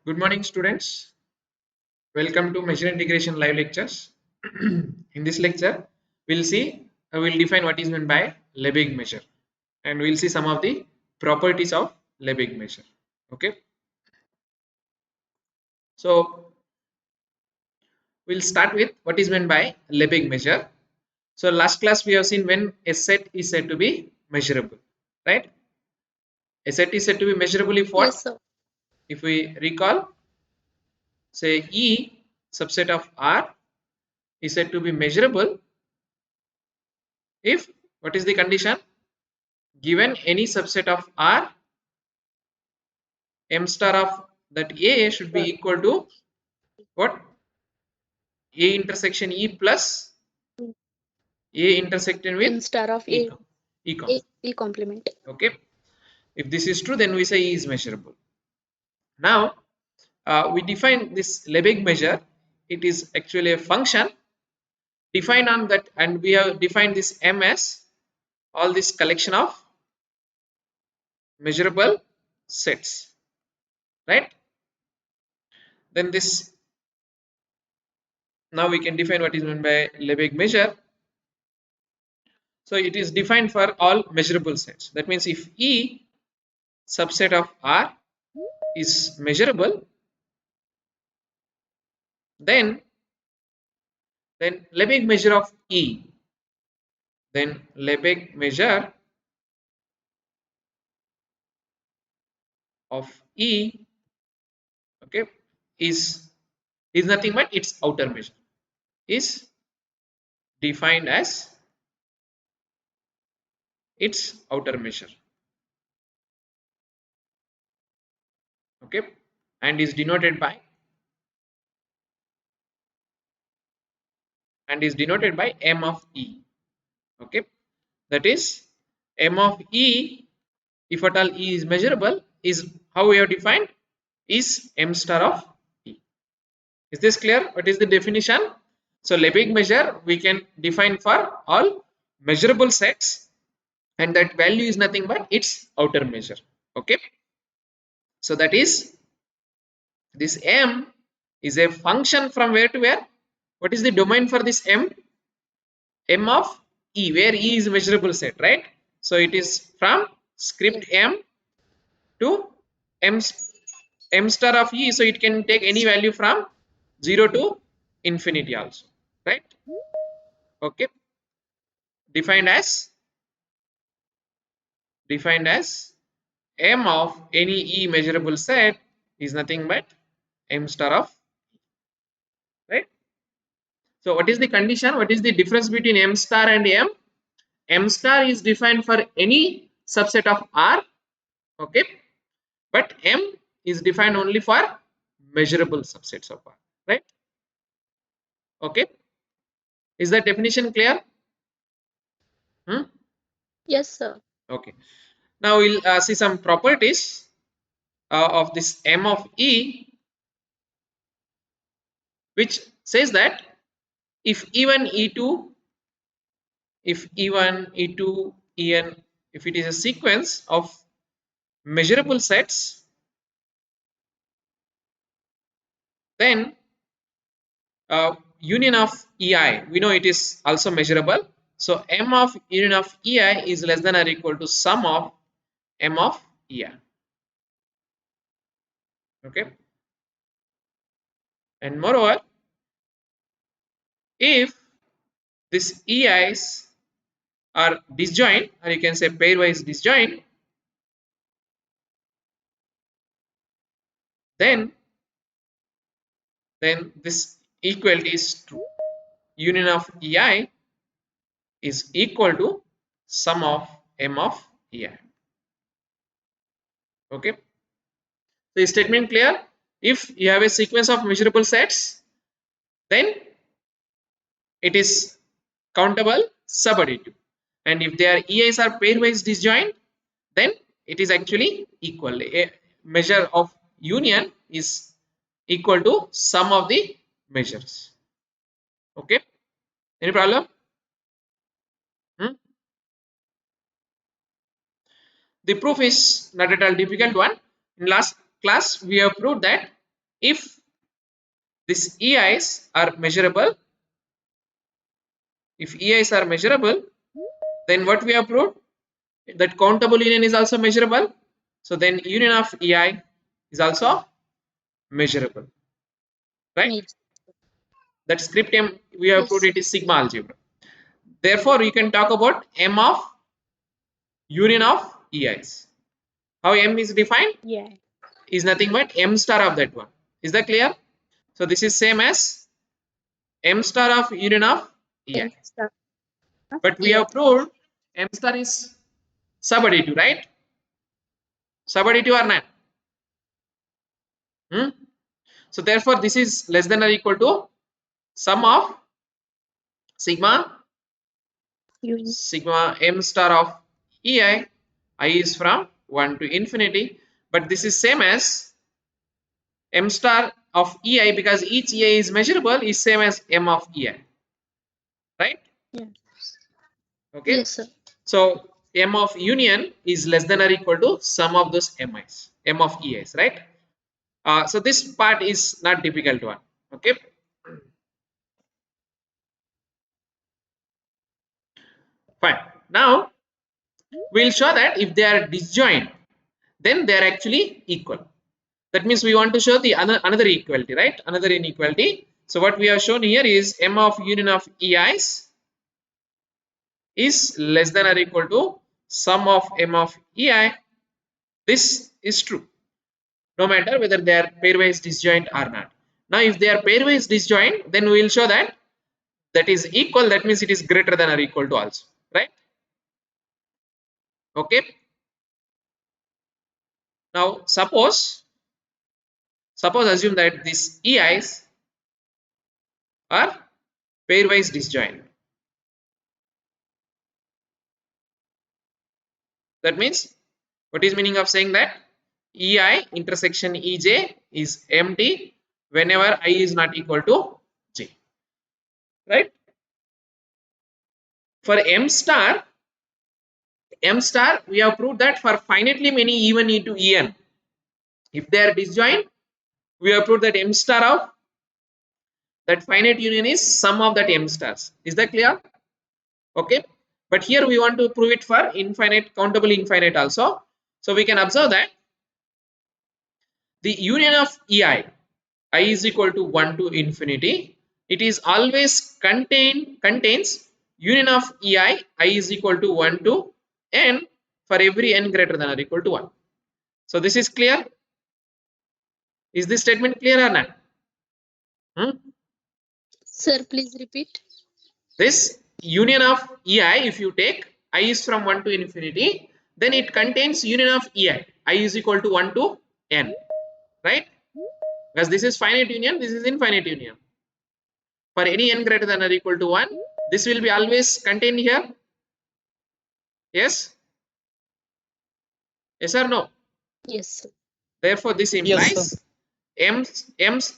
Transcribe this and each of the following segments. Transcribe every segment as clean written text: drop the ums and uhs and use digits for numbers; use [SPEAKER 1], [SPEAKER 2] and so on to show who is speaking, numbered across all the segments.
[SPEAKER 1] Good morning, students. Welcome to Measure Integration live lectures. In this lecture, we'll define what is meant by Lebesgue measure, and we'll see some of the properties of Lebesgue measure. Okay, so we'll start with what is meant by Lebesgue measure. So last class we have seen when a set is said to be measurable, right? A set is said to be measurable if
[SPEAKER 2] Yes,
[SPEAKER 1] what?
[SPEAKER 2] sir.
[SPEAKER 1] If we recall, say E subset of R is said to be measurable if what is the condition? Given any subset of R, m star of that A should be equal to what? A intersection E plus A intersecting with
[SPEAKER 2] M star of
[SPEAKER 1] E,
[SPEAKER 2] A,
[SPEAKER 1] E com.
[SPEAKER 2] A complement.
[SPEAKER 1] Okay. If this is true, then we say E is measurable. Now, we define this Lebesgue measure. It is actually a function defined on that, and we have defined this M as all this collection of measurable sets, right? Then this now we can define what is meant by Lebesgue measure. So it is defined for all measurable sets. That means if E subset of R is measurable, then Lebesgue measure of E, then Lebesgue measure of E, okay, is nothing but its outer measure is defined as its outer measure, okay, and is denoted by M of E, okay. That is M of E, if at all E is measurable, is how we have defined is M star of E. Is this clear? What is the definition? So Lebesgue measure we can define for all measurable sets, and that value is nothing but its outer measure. Okay. So that is this M is a function from where to where? What is the domain for this M? M of E, where E is measurable set, right? So it is from script
[SPEAKER 2] Yes.
[SPEAKER 1] M to M star of E, so it can take any value from 0 to infinity also, right? Okay, defined as M of any E measurable set is nothing but M star of, right? So what is the condition? What is the difference between M star and M? M star is defined for any subset of R, okay, but M is defined only for measurable subsets of R, right? Okay, is that definition clear? Hmm?
[SPEAKER 2] Yes, sir.
[SPEAKER 1] Okay. Now we'll see some properties of this M of E, which says that if E1, E2, if E1, E2, En, if it is a sequence of measurable sets, then union of EI, we know it is also measurable. So M of union of EI is less than or equal to sum of M of EI. Okay. And moreover, if these EIs are disjoint, or you can say pairwise disjoint, then this equality is true. Union of EI is equal to sum of M of EI. Okay. So is statement clear? If you have a sequence of measurable sets, then it is countable subadditive. And if their EIs are pairwise disjoint, then it is actually equal. A measure of union is equal to sum of the measures. Okay. Any problem? Hmm? The proof is not at all difficult one. In last class, we have proved that if these EIs are measurable, if EIs are measurable, then what we have proved, that countable union is also measurable. So then union of EI is also measurable, right?
[SPEAKER 2] Major.
[SPEAKER 1] That script M we have proved
[SPEAKER 2] Yes.
[SPEAKER 1] it is sigma algebra. Therefore, you can talk about M of union of EIs. How M is defined
[SPEAKER 2] Yeah.
[SPEAKER 1] is nothing but M star of that one. Is that clear? So this is same as M star of union of EI.
[SPEAKER 2] M star of
[SPEAKER 1] But we
[SPEAKER 2] EI.
[SPEAKER 1] have proved M star is subadditive, right? Subadditive or not? Hmm? So therefore, this is less than or equal to sum of sigma
[SPEAKER 2] Union.
[SPEAKER 1] sigma M star of EI. I is from 1 to infinity. But this is same as M star of EI, because each EI is measurable, is same as M of EI, right?
[SPEAKER 2] Yeah.
[SPEAKER 1] Okay.
[SPEAKER 2] Yes, sir.
[SPEAKER 1] So M of union is less than or equal to sum of those MIs, M of EIs, right? So this part is not difficult one. Okay. Fine. Now we'll show that if they are disjoint, then they are actually equal. That means we want to show the another equality, right? Another inequality. So what we have shown here is M of union of EIs is less than or equal to sum of M of EI. This is true, no matter whether they are pairwise disjoint or not. Now, if they are pairwise disjoint, then we will show that that is equal. That means it is greater than or equal to also, right? Okay. Now, suppose assume that these EIs are pairwise disjoint. That means, what is meaning of saying that? EI intersection EJ is empty whenever I is not equal to J, right? For M star, we have proved that for finitely many even e to En, if they are disjoint, we have proved that M star of that finite union is sum of that M stars. Is that clear? Okay. But here we want to prove it for infinite, countable infinite also. So we can observe that the union of EI, I is equal to 1 to infinity, it is always contains union of EI, I is equal to 1 to n for every n greater than or equal to 1. So this is clear. Is this statement clear or not? Hmm?
[SPEAKER 2] Sir, please repeat.
[SPEAKER 1] This union of EI, if you take I is from 1 to infinity, then it contains union of EI, I is equal to 1 to n, right? Because this is finite union, this is infinite union. For any n greater than or equal to 1, this will be always contained here. Yes? Yes or no?
[SPEAKER 2] Yes, sir.
[SPEAKER 1] Therefore, this
[SPEAKER 3] Yes, sir.
[SPEAKER 1] implies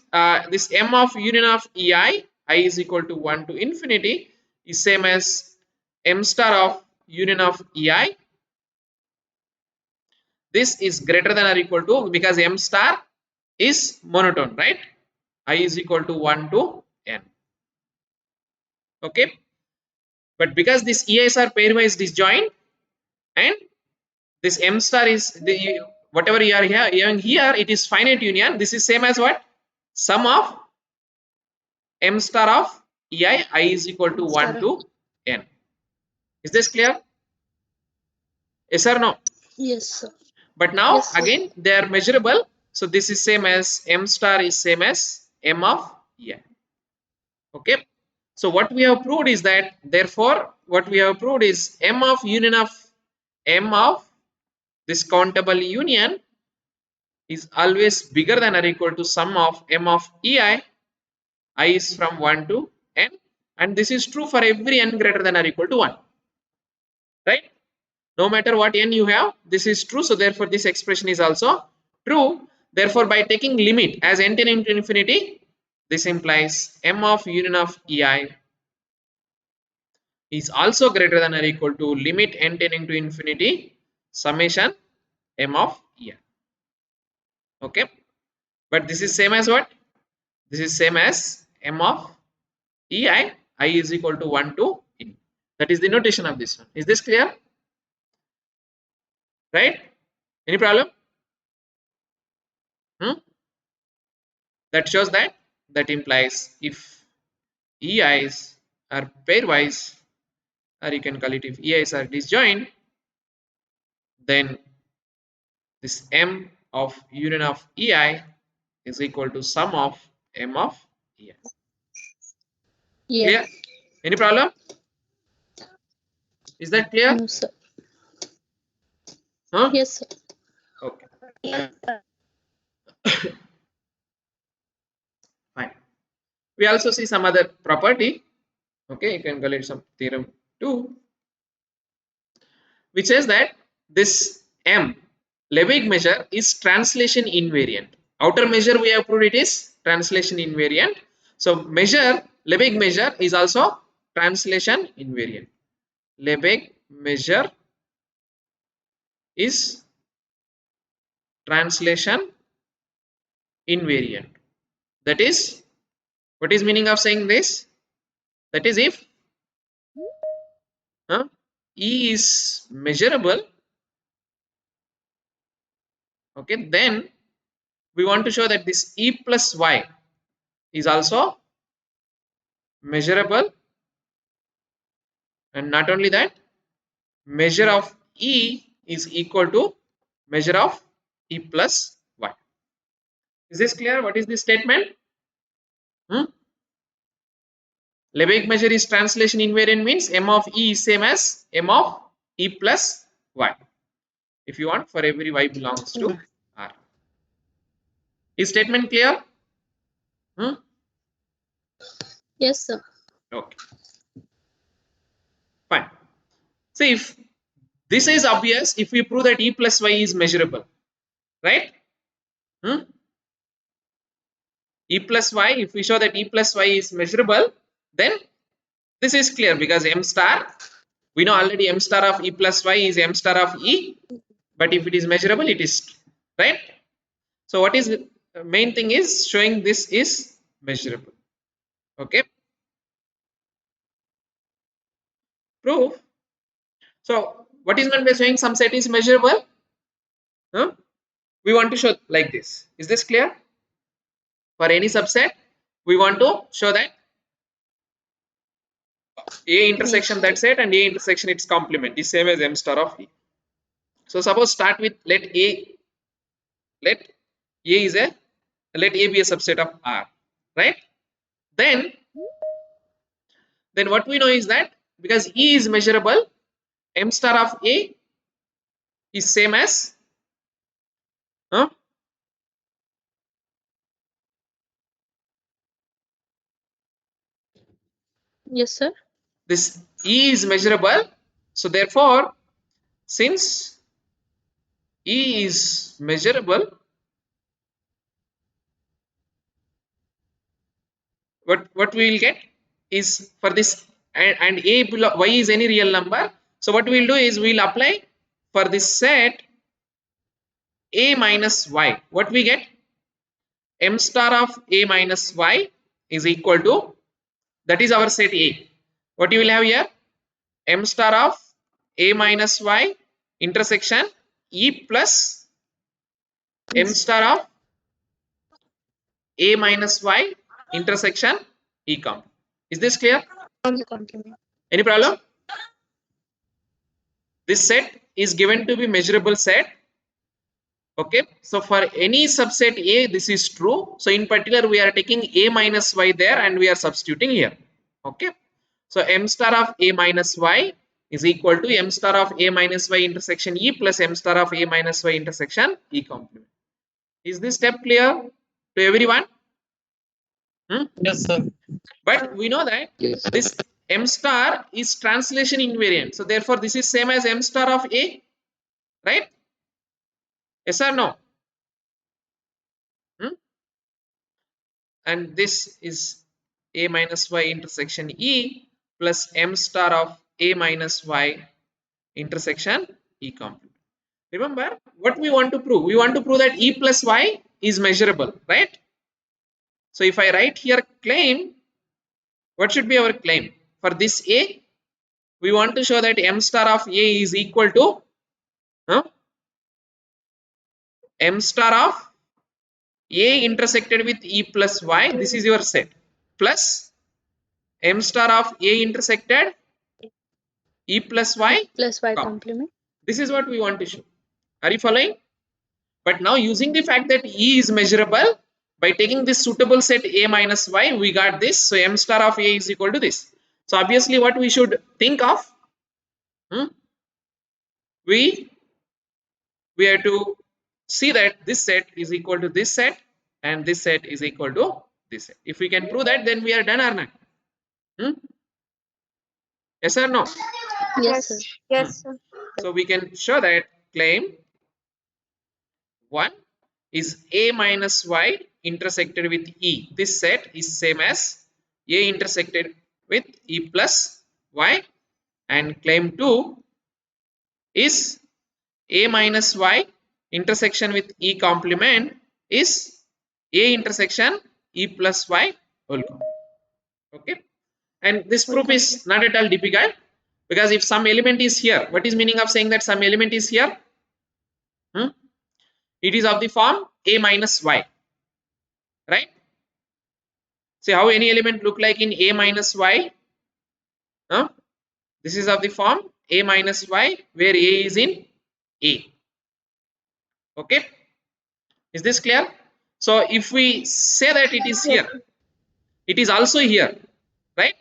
[SPEAKER 1] this M of union of EI, I is equal to 1 to infinity, is same as M star of union of EI. This is greater than or equal to, because M star is monotone, right? I is equal to 1 to n. Okay. But because these EIs are pairwise disjoint, and this M star is the whatever you are here, even here it is finite union. This is same as what? Sum of M star of EI, I is equal to 1
[SPEAKER 2] Star.
[SPEAKER 1] to n. Is this clear? Yes or no?
[SPEAKER 2] Yes, sir.
[SPEAKER 1] But now
[SPEAKER 2] Yes, sir.
[SPEAKER 1] again they are measurable. So this is same as M star is same as M of EI. Okay. So what we have proved is that, therefore, what we have proved is M of union of M of this countable union is always bigger than or equal to sum of M of EI, I is from 1 to n, and this is true for every n greater than or equal to 1, right? No matter what n you have, this is true. So therefore, this expression is also true. Therefore, by taking limit as n tending to infinity, this implies M of union of EI is also greater than or equal to limit n tending to infinity summation M of EI. Okay. But this is same as what? This is same as m of ei, I is equal to 1 to n. That is the notation of this one. Is this clear? Right? Any problem? That shows that implies if ei's are pairwise, or you can call it if ei's are disjoint, then this m of union of ei is equal to sum of m of ei.
[SPEAKER 2] Yeah.
[SPEAKER 1] Clear? Any problem? Is that clear?
[SPEAKER 2] No, sir.
[SPEAKER 1] Huh?
[SPEAKER 2] Yes, sir.
[SPEAKER 1] Okay. Fine. We also see some other property. Okay, you can call it some theorem 2, which says that this m Lebesgue measure is translation invariant. Outer measure we have proved it is translation invariant. So measure Lebesgue measure is also translation invariant. Lebesgue measure is translation invariant. That is, what is meaning of saying this? That is, if E is measurable, okay, then we want to show that this E plus Y is also measurable, and not only that, measure of E is equal to measure of E plus Y. Is this clear? What is this statement? Lebesgue measure is translation invariant means m of E is same as m of E plus Y. If you want, for every Y belongs to R. Is statement clear?
[SPEAKER 2] Yes, sir.
[SPEAKER 1] Okay. Fine. See, if this is obvious, if we prove that E plus Y is measurable, right? E plus Y, if we show that E plus Y is measurable, then this is clear because m star, we know already m star of E plus Y is m star of E, but if it is measurable, it is true, right? So what is the main thing is showing this is measurable. Okay. Proof. So what is meant by showing some set is measurable? We want to show like this. Is this clear? For any subset, we want to show that A intersection
[SPEAKER 2] Yes.
[SPEAKER 1] that set and A intersection its complement is same as m star of E. So suppose start with let A is a let A be a subset of R, right? Then what we know is that because E is measurable, m star of A is same as
[SPEAKER 2] Yes, sir.
[SPEAKER 1] this E is measurable. So therefore, since E is measurable, what we will get is for this and A Y is any real number. So what we will do is we will apply for this set A minus Y. What we get? M star of A minus Y is equal to, that is our set A. What you will have here? M star of A minus Y intersection E plus M
[SPEAKER 2] Yes.
[SPEAKER 1] star of A minus Y intersection E complement. Is this clear?
[SPEAKER 2] On the complement.
[SPEAKER 1] Any problem? This set is given to be measurable set. Okay, so for any subset A, this is true. So in particular, we are taking A minus Y there and we are substituting here. Okay, so M star of A minus Y is equal to M star of A minus Y intersection E plus M star of A minus Y intersection E complement. Is this step clear to everyone?
[SPEAKER 3] Yes, sir.
[SPEAKER 1] But we know that this M star is translation invariant. So therefore, this is same as M star of A, right? Yes or no? And this is A minus Y intersection E plus M star of A minus Y intersection E complement. Remember what we want to prove? We want to prove that E plus Y is measurable, right? So if I write here claim, what should be our claim? For this A, we want to show that m star of A is equal to m star of A intersected with E plus Y, this is your set, plus m star of A intersected E plus Y
[SPEAKER 2] Plus Y
[SPEAKER 1] comp.
[SPEAKER 2] complement.
[SPEAKER 1] This is what we want to show. Are you following? But now using the fact that E is measurable, by taking this suitable set A minus Y, we got this. So m star of A is equal to this. So obviously what we should think of, we have to see that this set is equal to this set and this set is equal to this set. If we can prove that, then we are done or not? Yes or no?
[SPEAKER 2] Yes, sir.
[SPEAKER 4] Yes, sir.
[SPEAKER 1] So we can show that claim 1 is A minus Y intersected with E. This set is same as A intersected with E plus Y, and claim 2 is A minus Y intersection with E complement is A intersection E plus Y whole complement. Okay, and this proof is not at all difficult, because if some element is here, what is meaning of saying that some element is here? It is of the form A minus Y, right? See how any element look like in A minus Y? This is of the form A minus Y, where A is in A. Okay, is this clear? So if we say that it is here, it is also here, right?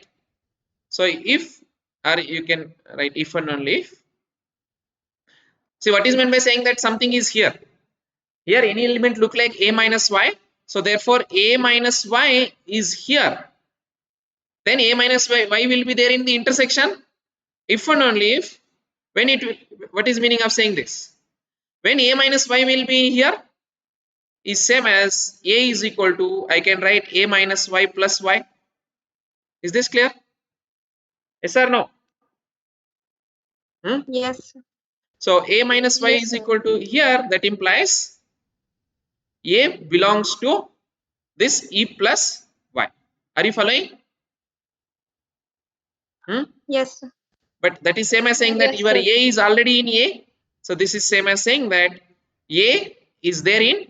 [SPEAKER 1] So if, or you can write if and only if. See what is meant by saying that something is here? Here any element look like A minus Y, so therefore A minus Y is here. Then A minus Y will be there in the intersection if and only if, when it will, what is meaning of saying this? When A minus Y will be here is same as A is equal to, I can write A minus Y plus Y. Is this clear? Yes or no?
[SPEAKER 4] Yes, sir.
[SPEAKER 1] So A minus Y
[SPEAKER 2] Yes,
[SPEAKER 1] is
[SPEAKER 2] sir.
[SPEAKER 1] equal to here, that implies A belongs to this E plus Y. Are you following?
[SPEAKER 4] Yes, sir.
[SPEAKER 1] But that is same as saying that
[SPEAKER 4] Yes,
[SPEAKER 1] your
[SPEAKER 4] sir.
[SPEAKER 1] A is already in A. So this is same as saying that A is there in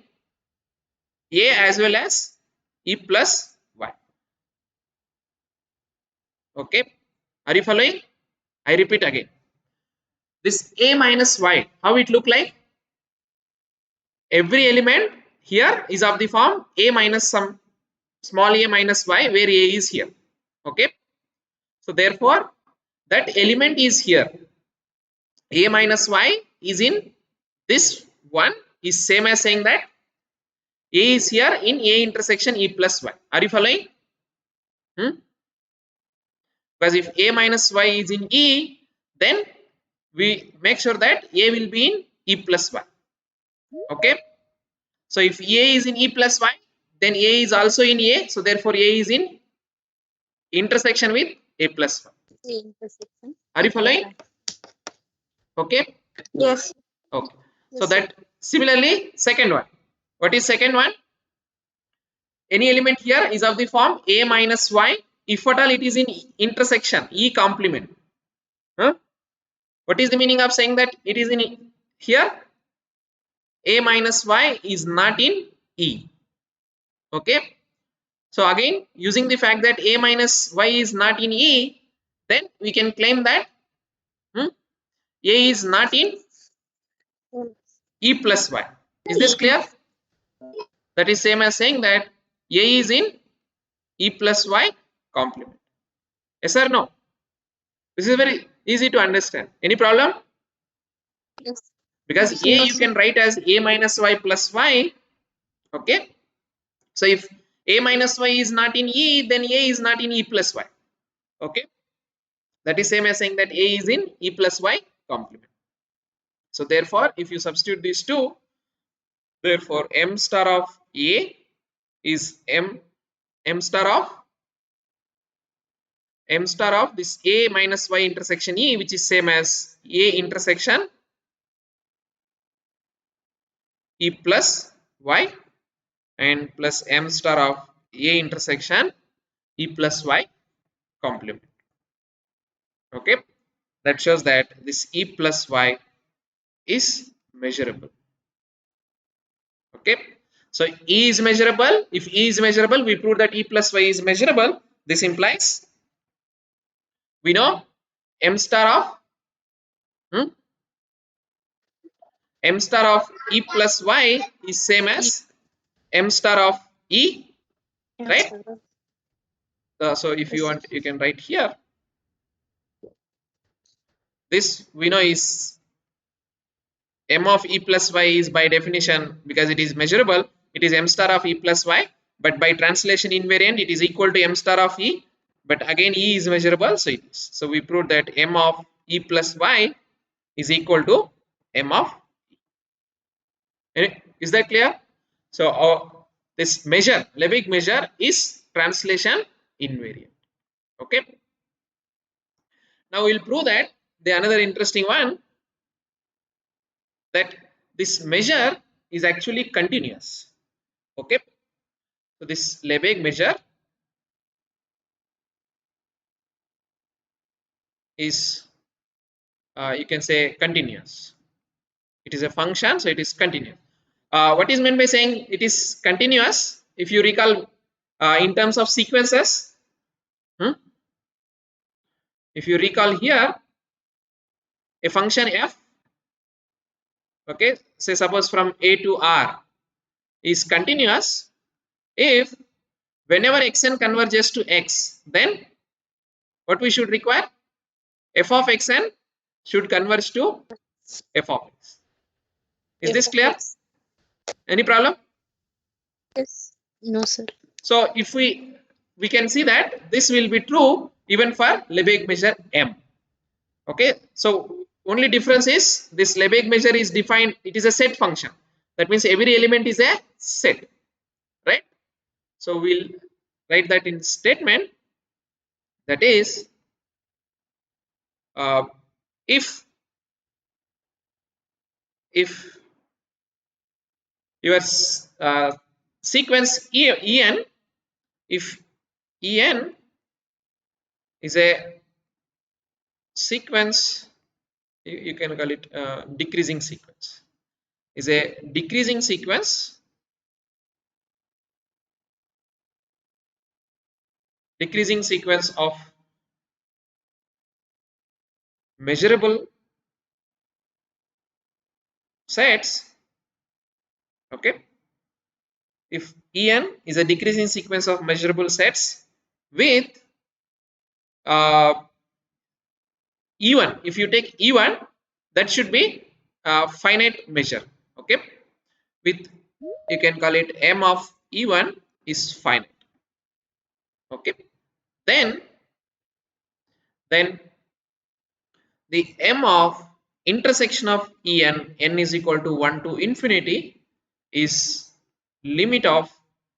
[SPEAKER 1] A as well as E plus Y. Okay, are you following? I repeat again. This A minus Y, how it look like? Every element here is of the form A minus some small a minus Y, where A is here. Okay, so therefore that element is here. A minus Y is in this one, is same as saying that A is here in A intersection E plus Y. Are you following? Because if A minus Y is in E, then we make sure that A will be in E plus Y. Okay, so if A is in E plus Y, then A is also in A, so therefore A is in intersection with A plus Y.
[SPEAKER 2] The intersection.
[SPEAKER 1] Are you following? Okay.
[SPEAKER 4] Yes.
[SPEAKER 1] Okay. So
[SPEAKER 2] Yes,
[SPEAKER 1] that similarly, second one. What is second one? Any element here is of the form A minus Y. If at all it is in intersection E complement. What is the meaning of saying that it is in here? A minus Y is not in E. Okay. So again, using the fact that A minus Y is not in E, then we can claim that A is not in E plus Y. Is this clear? That is same as saying that A is in E plus Y complement. Yes or no? This is very easy to understand. Any problem?
[SPEAKER 2] Yes.
[SPEAKER 1] Because
[SPEAKER 2] Yes,
[SPEAKER 1] A
[SPEAKER 2] yes,
[SPEAKER 1] you can write as A minus Y plus Y. Okay. So if A minus Y is not in E, then A is not in E plus Y. Okay. That is same as saying that A is in E plus Y complement. So therefore, if you substitute these two, therefore M star of A is M star of this A minus Y intersection E, which is same as A intersection E plus Y and plus m star of a intersection e plus y complement. Okay, that shows that this e plus y is measurable. Okay, so e is measurable. If e is measurable, we prove that e plus y is measurable. This implies we know m star of m star of e plus y is same
[SPEAKER 2] E.
[SPEAKER 1] as m star of e,
[SPEAKER 2] M
[SPEAKER 1] right?
[SPEAKER 2] star of.
[SPEAKER 1] So if you
[SPEAKER 2] Yes, sir.
[SPEAKER 1] want, you can write here. This we know is m of e plus y is by definition, because it is measurable, it is m star of e plus y, but by translation invariant it is equal to m star of e, but again e is measurable, so it is. So we proved that m of e plus y is equal to m of e. Is that clear? So this measure, Lebesgue measure, is translation invariant. Okay. Now we'll prove that the another interesting one, that this measure is actually continuous. Okay, so this Lebesgue measure is you can say continuous. It is a function, so it is continuous. What is meant by saying it is continuous? If you recall, in terms of sequences, if you recall here, a function f, okay, say suppose from a to r, is continuous if whenever xn converges to x, then what we should require? F of xn should converge to f of x. Is
[SPEAKER 2] F
[SPEAKER 1] this
[SPEAKER 2] of
[SPEAKER 1] clear?
[SPEAKER 2] X.
[SPEAKER 1] Any problem?
[SPEAKER 2] Yes. No, sir.
[SPEAKER 1] So if we can see that this will be true even for Lebesgue measure m. Okay, so only difference is this Lebesgue measure is defined, it is a set function. That means every element is a set, right? So we'll write that in statement, that is uh, if if your sequence en, if en is a sequence, you can call it decreasing sequence, is a decreasing sequence, of measurable sets. Okay, if en is a decreasing sequence of measurable sets with e1, if you take e1, that should be finite measure. Okay, with, you can call it m of e1 is finite. Okay, then the m of intersection of n is equal to 1 to infinity, is limit of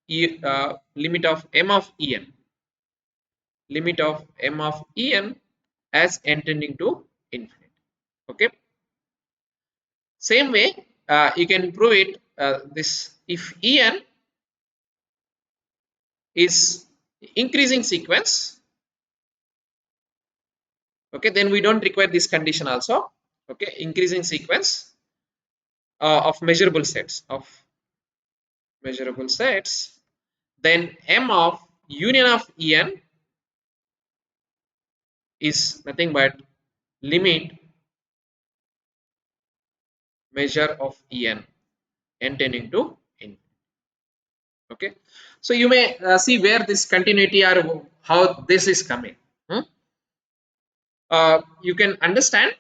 [SPEAKER 1] limit of m of en, limit of m of en as n tending to infinity. Okay, same way you can prove it, this if en is increasing sequence, okay, then we don't require this condition also. Okay, increasing sequence of measurable sets, then m of union of en is nothing but limit measure of n tending to infinity. Okay, so you may see where this continuity or how this is coming. You can understand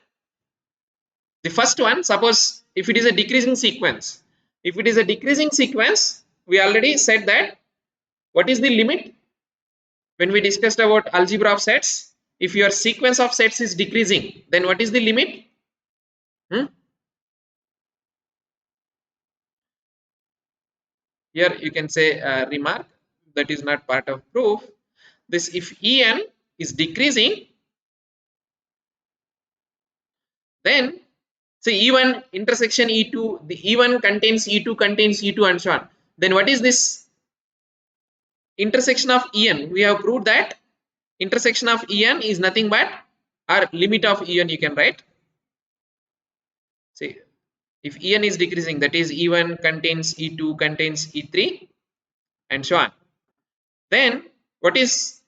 [SPEAKER 1] the first one. Suppose if it is a decreasing sequence, we already said that what is the limit when we discussed about algebra of sets. If your sequence of sets is decreasing, then what is the limit? Here you can say remark, that is not part of proof. This if en is decreasing, then say e1 intersection e2, the e1 contains e2 and so on. Then what is this intersection of En? We have proved that intersection of En is nothing but, or limit of En you can write. See, if En is decreasing, that is E1 contains E2 contains E3 and so on. Then what is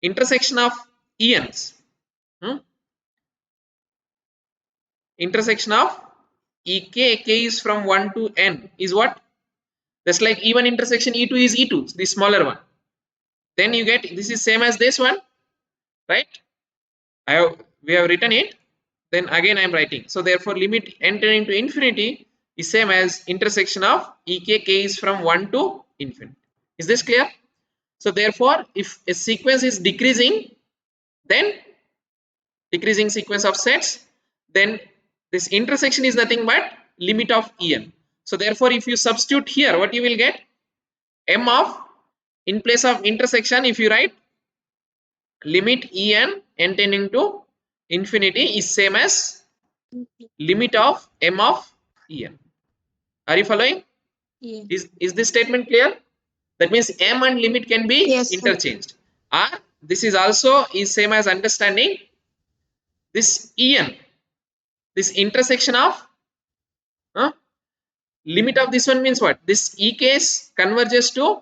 [SPEAKER 1] intersection of Ens? Intersection of Ek, K is from 1 to N is what? Just like E1 intersection E2 is E2, the smaller one. Then you get, this is same as this one, right? We have written it. Then again I am writing. So therefore limit n tending to infinity is same as intersection of Ek, K is from 1 to infinity. Is this clear? So therefore if a sequence is decreasing, then decreasing sequence of sets, then this intersection is nothing but limit of En. So therefore if you substitute here, what you will get? M of, in place of intersection, if you write limit En n tending to infinity is same as limit of M of En. Are you following?
[SPEAKER 2] Yeah.
[SPEAKER 1] Is this statement clear? That means M and limit can be
[SPEAKER 2] Yes, sir.
[SPEAKER 1] interchanged. Or this is also is same as understanding this En, this intersection of limit of this one means what? This E case converges to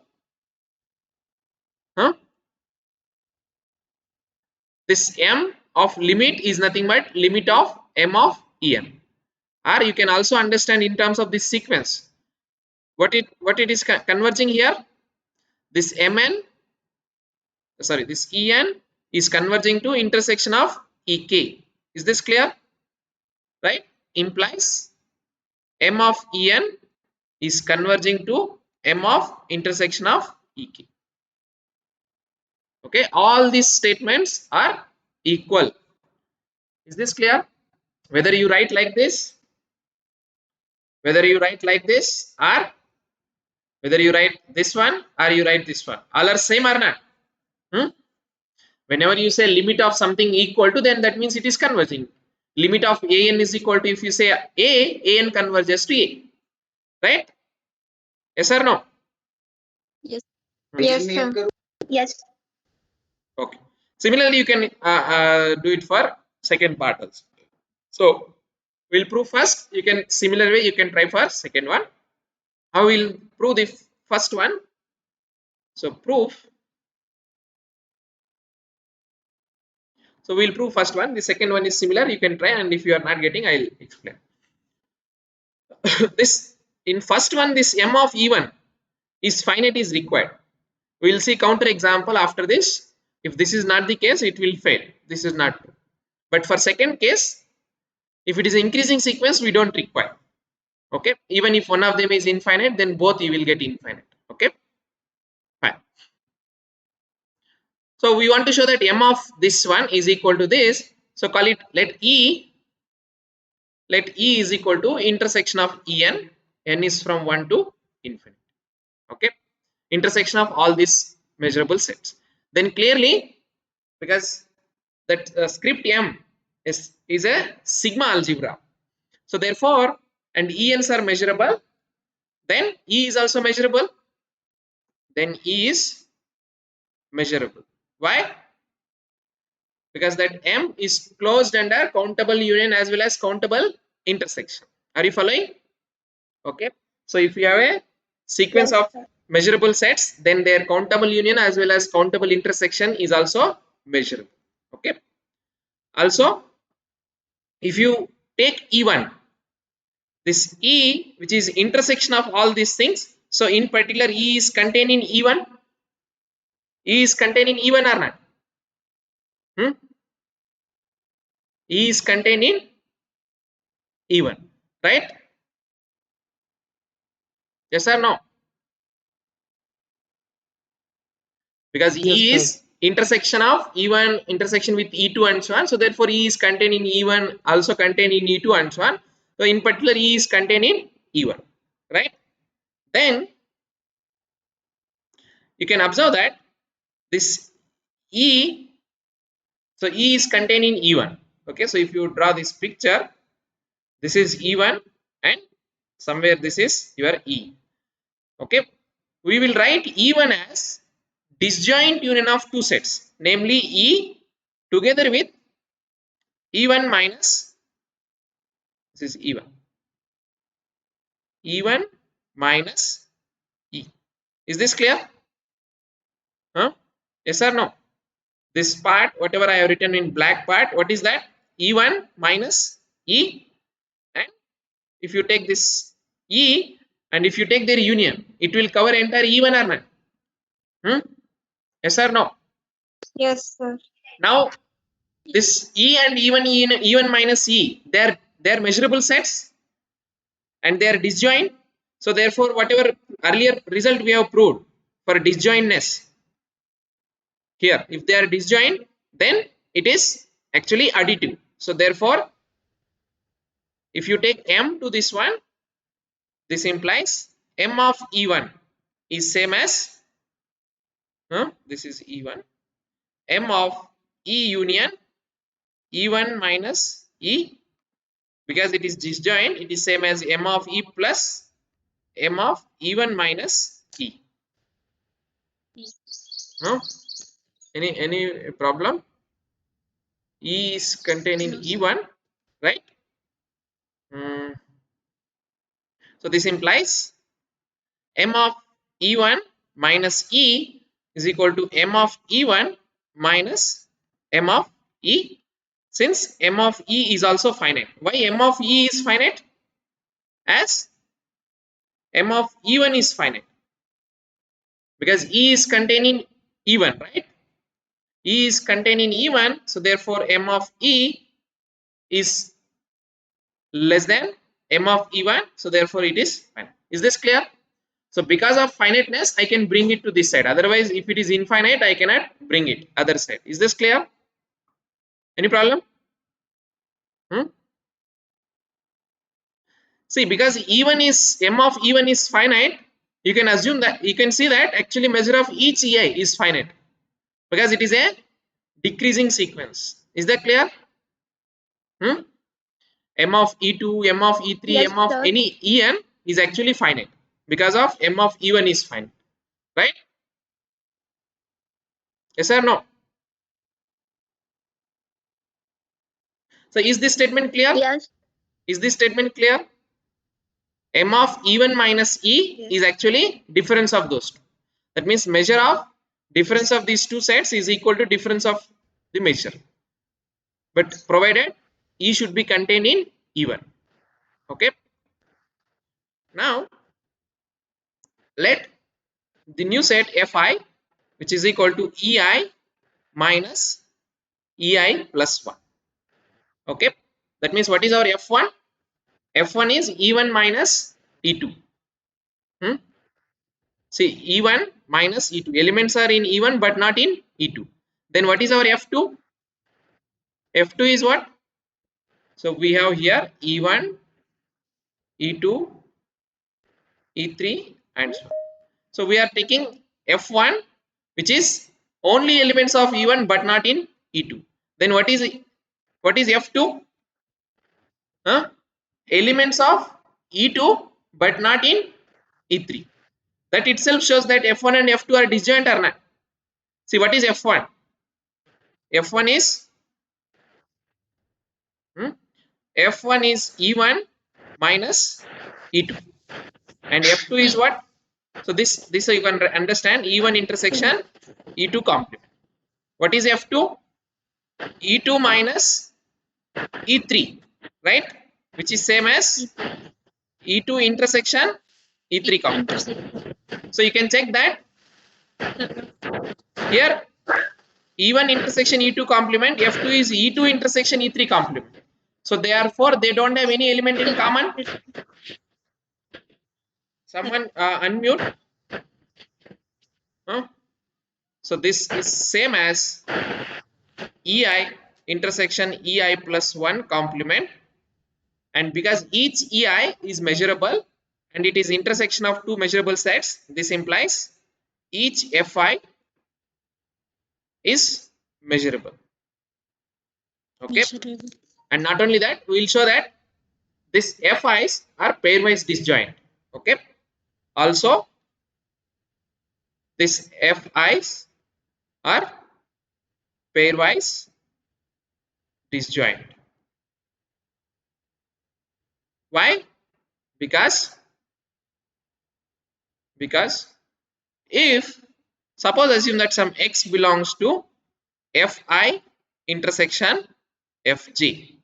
[SPEAKER 1] this M of limit is nothing but limit of M of En. Or you can also understand in terms of this sequence. What it is converging here? This Mn, sorry, this En is converging to intersection of Ek. Is this clear? Right? Implies M of En is converging to M of intersection of Ek. Okay, all these statements are equal. Is this clear? Whether you write like this, or whether you write this one or you write this one, all are same or not? Whenever you say limit of something equal to, then that means it is converging. Limit of An is equal to, if you say An converges to A, right? Yes or no?
[SPEAKER 2] Yes.
[SPEAKER 3] Yes,
[SPEAKER 2] Yes, sir.
[SPEAKER 3] Yes.
[SPEAKER 1] Okay. Similarly, you can do it for second part also. So we'll prove first. You can similar way you can try for second one. How we'll prove the first one? So proof. So we'll prove first one. The second one is similar. You can try, and if you are not getting, I'll explain. This in first one, this M of E1 is finite is required. We will see counter example after this. If this is not the case, it will fail. This is not true. But for second case, if it is increasing sequence, we don't require. Okay, even if one of them is infinite, then both you will get infinite. Okay, fine. So we want to show that M of this one is equal to this. So call it, let E is equal to intersection of En. N is from 1 to infinity. Okay, intersection of all these measurable sets. Then clearly, because that script M is a sigma algebra. So therefore, and Ens are measurable, then E is also measurable, then E is measurable. Why? Because that M is closed under countable union as well as countable intersection. Are you following? Okay. So if you have a sequence of measurable sets, then their countable union as well as countable intersection is also measurable. Okay. Also, if you take E1, this E, which is intersection of all these things, so in particular E is contained in E1. E is contained in E1 or not? E is contained in E1, right? Yes or no? Because
[SPEAKER 3] Yes,
[SPEAKER 1] E
[SPEAKER 3] sir.
[SPEAKER 1] is intersection of E1 intersection with E2 and so on. So therefore E is contained in E1, also contained in E2 and so on. So in particular E is contained in E1, right? Then you can observe that this E, so E is contained in E1. Okay, so if you draw this picture, this is E1 and somewhere this is your E. Okay, we will write E1 as disjoint union of two sets, namely E together with E1 minus, this is E1, E1 minus E. Is this clear? Huh? Yes or no? This part, whatever I have written in black part, what is that? E1 minus E, and if you take this E and if you take their union, it will cover entire E1 or not? Yes or no?
[SPEAKER 2] Yes, sir.
[SPEAKER 1] Now this E and E1 minus E, they are measurable sets and they are disjoint. So therefore, whatever earlier result we have proved for disjointness, here if they are disjoint, then it is actually additive. So therefore, if you take M to this one, this implies M of E1 is same as this is E1, M of E union E1 minus E, because it is disjoint, it is same as M of E plus M of E1 minus E. Any problem? E is contained in
[SPEAKER 2] No, sir.
[SPEAKER 1] E1, right? So this implies M of E1 minus E is equal to M of E1 minus M of E, since M of E is also finite. Why M of E is finite? As M of E1 is finite, because E is contained in E1, right? E is contained in E1, so therefore M of E is less than M of E1, so therefore it is finite. Is this clear? So because of finiteness, I can bring it to this side. Otherwise, if it is infinite, I cannot bring it other side. Is this clear? Any problem? See, because E1 is M of E1 is finite, you can assume that you can see that actually measure of each EI is finite because it is a decreasing sequence. Is that clear? M of E2, M of E3,
[SPEAKER 2] Yes,
[SPEAKER 1] M of
[SPEAKER 2] sir.
[SPEAKER 1] any En is actually finite because of M of E1 is finite, right? Yes or no? So is this statement clear?
[SPEAKER 2] Yes.
[SPEAKER 1] Is this statement clear? M of E1 minus E
[SPEAKER 2] Yes.
[SPEAKER 1] is actually difference of those two. That means measure of difference of these two sets is equal to difference of the measure. But provided E should be contained in E1. Okay. Now let the new set Fi, which is equal to Ei minus Ei plus 1. Okay. That means what is our F1? F1 is E1 minus E2. See, E1 minus E2. Elements are in E1 but not in E2. Then what is our F2? F2 is what? So we have here E1, E2, E3 and so on. So we are taking F1, which is only elements of E1 but not in E2. Then what is F2? Elements of E2 but not in E3. That itself shows that F1 and F2 are disjoint or not. See, what is F1? F1 is F1 is E1 minus E2 and F2 is what? So this you can understand, E1 intersection E2 complement. What is F2? E2 minus E3, right? Which is same as E2 intersection E3 complement. So you can check that here E1 intersection E2 complement, F2 is E2 intersection E3 complement. So therefore they don't have any element in common. Someone unmute. So this is same as EI intersection EI plus 1 complement, and because each EI is measurable and it is intersection of two measurable sets, this implies each Fi is measurable. Okay,
[SPEAKER 2] Measurable.
[SPEAKER 1] and not only that, we will show that this Fi's are pairwise disjoint. Okay, also this Fi's are pairwise disjoint. Why? Because if suppose assume that some x belongs to Fi intersection Fj,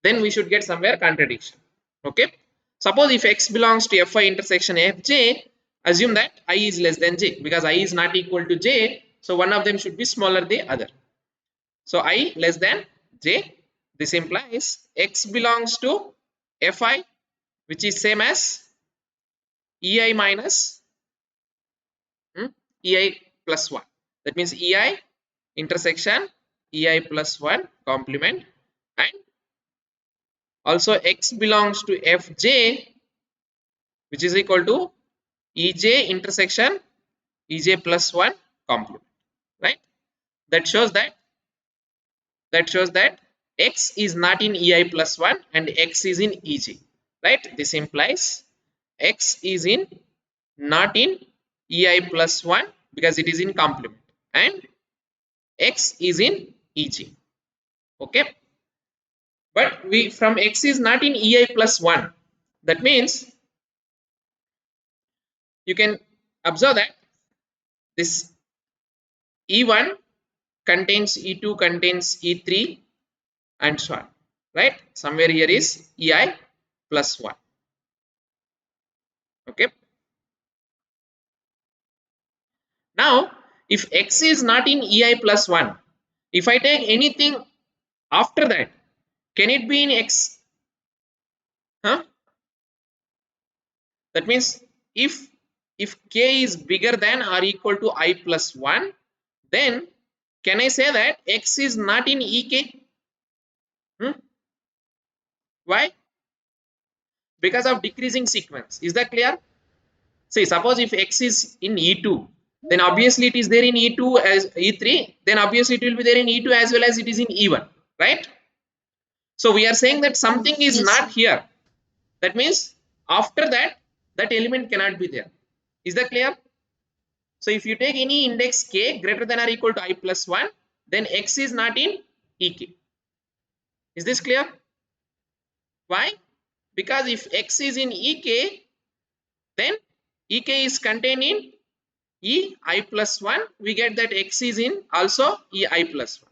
[SPEAKER 1] then we should get somewhere contradiction. Okay, suppose if x belongs to Fi intersection Fj, assume that I is less than j, because I is not equal to j, so one of them should be smaller than the other. So I less than j, this implies x belongs to Fi, which is same as Ei minus Ei plus 1. That means Ei intersection Ei plus 1 complement, and also x belongs to Fj, which is equal to Ej intersection Ej plus 1 complement, right? That shows that x is not in Ei plus 1 and x is in Ej, right? This implies x is in not in Ei plus 1 because it is in complement, and x is in Ej. Okay, but we from x is not in Ei plus 1, that means you can observe that this E1 contains E2 contains E3 and so on, right? Somewhere here is Ei plus 1. Okay, now if x is not in Ei plus 1, if I take anything after that, can it be in x? Huh? That means if k is bigger than or equal to I plus 1, then can I say that x is not in Ek? Why? Because of decreasing sequence. Is that clear? See, suppose if x is in E2, then obviously it is there in E2 as E3, then obviously it will be there in E2 as well as it is in E1, right? So we are saying that something is
[SPEAKER 2] Yes,
[SPEAKER 1] not
[SPEAKER 2] sir.
[SPEAKER 1] here. That means after that, that element cannot be there. Is that clear? So if you take any index k greater than or equal to I plus 1, then x is not in Ek. Is this clear? Why? Because if x is in Ek, then Ek is contained in Ei plus 1. We get that x is in also Ei plus 1,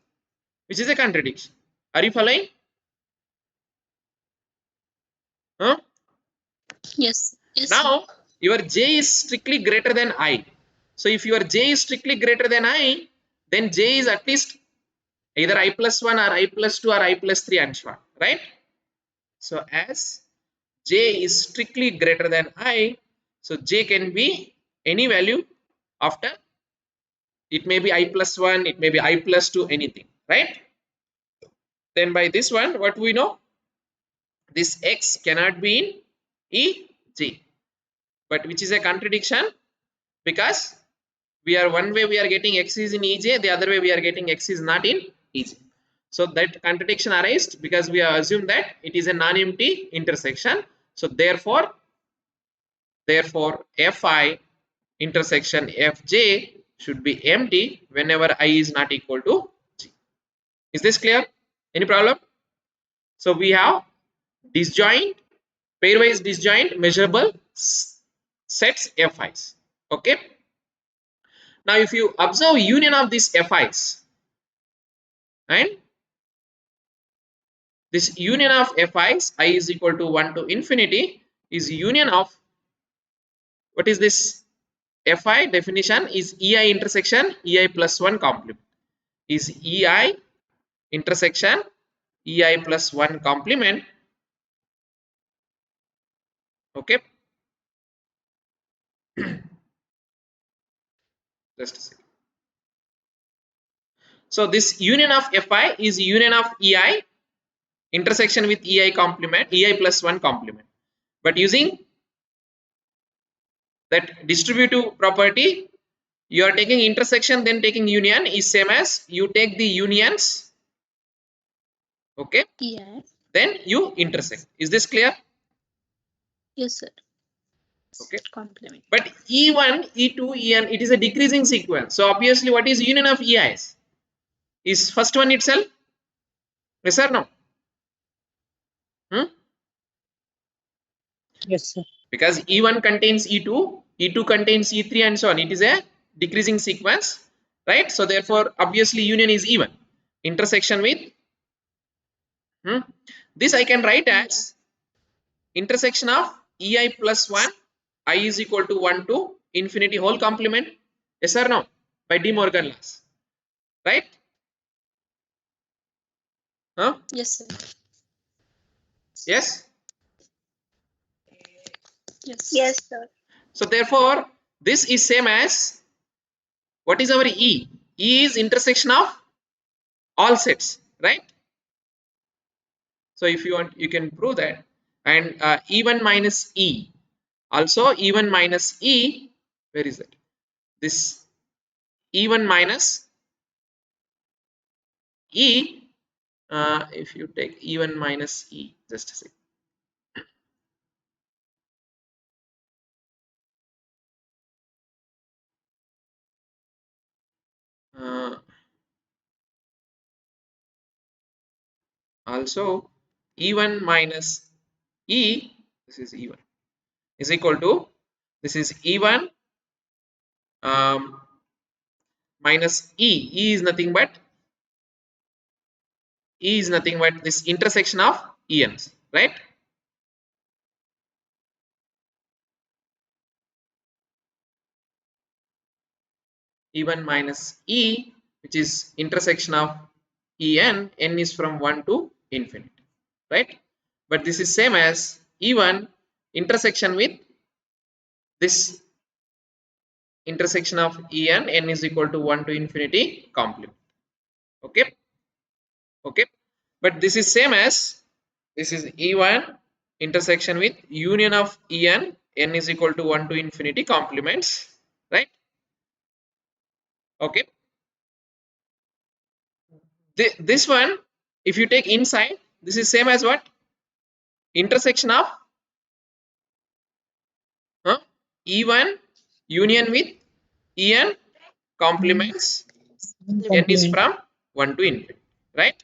[SPEAKER 1] which is a contradiction. Are you following? Huh?
[SPEAKER 2] Yes.
[SPEAKER 1] Now your j is strictly greater than I. So if your j is strictly greater than I, then j is at least either I plus 1 or I plus 2 or I plus 3 and so on, right? So as j is strictly greater than I, so j can be any value after, it may be I plus 1, it may be I plus 2, anything, right? Then by this one, what we know? This x cannot be in Ej, but which is a contradiction, because we are one way we are getting x is in Ej, the other way we are getting x is not in Ej. So that contradiction arises because we have assumed that it is a non-empty intersection. So therefore Fi intersection Fj should be empty whenever I is not equal to J. Is this clear? Any problem? So we have disjoint, pairwise disjoint measurable sets Fi's. Okay. Now if you observe union of these Fi's, and this union of Fi's, I is equal to 1 to infinity, is union of, what is this? Fi definition is Ei intersection Ei plus 1 complement. Is Ei intersection Ei plus 1 complement. Okay. Just a second. So this union of Fi is union of Ei intersection with Ei complement, Ei plus 1 complement. But using that distributive property, you are taking intersection then taking union is same as you take the unions, okay,
[SPEAKER 2] Yes.
[SPEAKER 1] then you intersect. Is this clear?
[SPEAKER 2] Yes, sir.
[SPEAKER 1] Okay,
[SPEAKER 2] Complement.
[SPEAKER 1] but E1, E2, En, it is a decreasing sequence. So obviously, what is union of EIs? Is first one itself? Yes or no?
[SPEAKER 3] Yes, sir.
[SPEAKER 1] Because E1 contains E2, E2 contains E3, and so on. It is a decreasing sequence, right? So therefore, obviously, union is even. Intersection with this I can write as intersection of EI plus 1, I is equal to 1 to infinity whole complement. Yes or no? By De Morgan laws, right? Huh?
[SPEAKER 2] Yes, sir.
[SPEAKER 1] Yes.
[SPEAKER 2] Yes. Yes, sir.
[SPEAKER 1] So therefore, this is same as what is our E? E is intersection of all sets, right? So if you want, you can prove that. And E1 minus E, also E1 minus E, where is that? This E1 minus E, if you take E1 minus E, just a second. Also E1 minus E, this is E1, is equal to, this is E1 minus E. E is nothing but this intersection of ENs, right? E1 minus E, which is intersection of En, n is from 1 to infinity, right? But this is same as E1 intersection with this intersection of En, n is equal to 1 to infinity complement. Okay, okay. But this is same as, this is E1 intersection with union of En, n is equal to 1 to infinity complements, right? Okay. This one, if you take inside, this is same as what? Intersection of E1 union with En complements, n is
[SPEAKER 3] Complement.
[SPEAKER 1] from 1 to infinity, right?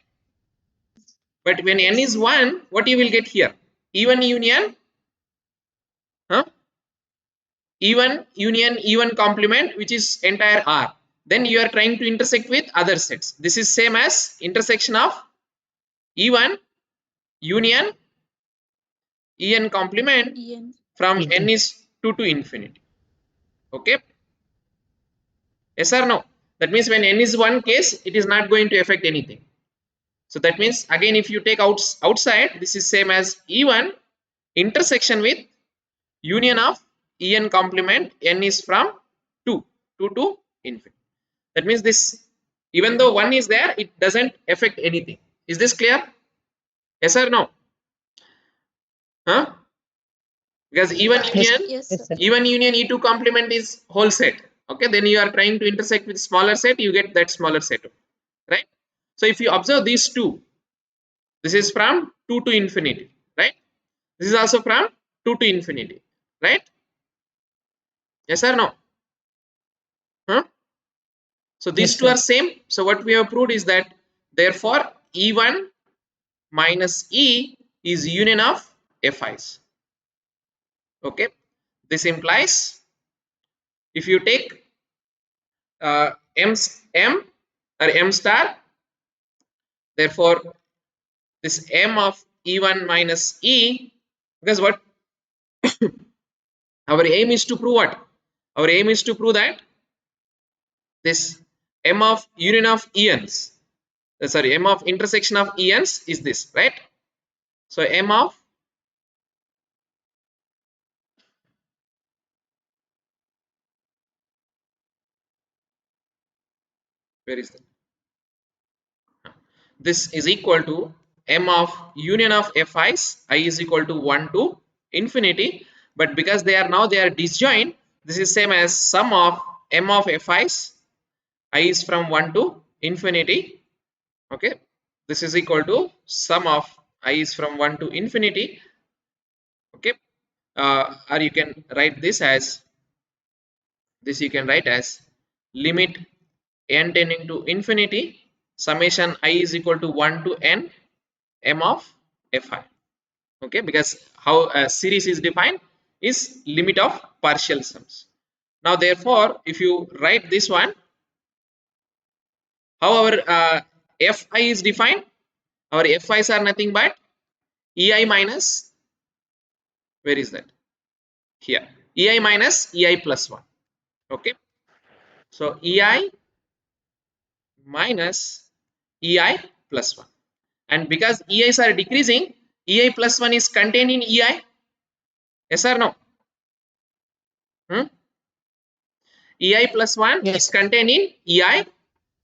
[SPEAKER 1] But when n is 1, what you will get here? E1 union, E1 union E1 complement, which is entire R. Then you are trying to intersect with other sets. This is same as intersection of E1 union En complement
[SPEAKER 2] En.
[SPEAKER 1] from
[SPEAKER 3] Okay.
[SPEAKER 1] n is 2 to infinity. Okay. Yes or no? That means when n is 1 case, it is not going to affect anything. So that means again, if you take outside, this is same as E1 intersection with union of En complement, n is from 2 to infinity. That means this, even though 1 is there, it doesn't affect anything. Is this clear? Yes or no? Huh? Because even
[SPEAKER 3] Yes,
[SPEAKER 1] union,
[SPEAKER 2] Yes,
[SPEAKER 3] yes,
[SPEAKER 2] sir.
[SPEAKER 3] sir.
[SPEAKER 1] even union E2 complement is whole set. Okay, then you are trying to intersect with smaller set, you get that smaller set, right? So if you observe these two, this is from 2 to infinity, right? This is also from 2 to infinity, right? Yes or no? Huh? So these
[SPEAKER 3] Yes,
[SPEAKER 1] two
[SPEAKER 3] sir.
[SPEAKER 1] are same. So what we have proved is that therefore E1 minus E is union of FIs. Okay, this implies if you take M or M star, therefore this M of E1 minus E, because what our aim is to prove what? Our aim is to prove that this M of union of ENs, sorry, M of intersection of ENs is this, right? So M of, where is that? This is equal to M of union of FIs, I is equal to 1 to infinity, but because they are disjoint, this is same as sum of M of FIs, I is from 1 to infinity. Okay, this is equal to sum of I is from 1 to infinity. Okay, or you can write this as this. You can write as limit n tending to infinity summation I is equal to 1 to n m of fi. Okay, because how a series is defined is limit of partial sums. Now therefore if you write this one, how our fi is defined, our fi's are nothing but ei minus, where is that, here, ei minus ei plus 1. Okay, so ei minus ei plus 1, and because ei's are decreasing, ei plus 1 is contained in ei, yes or no? Ei plus 1
[SPEAKER 3] Yes.
[SPEAKER 1] is contained in ei.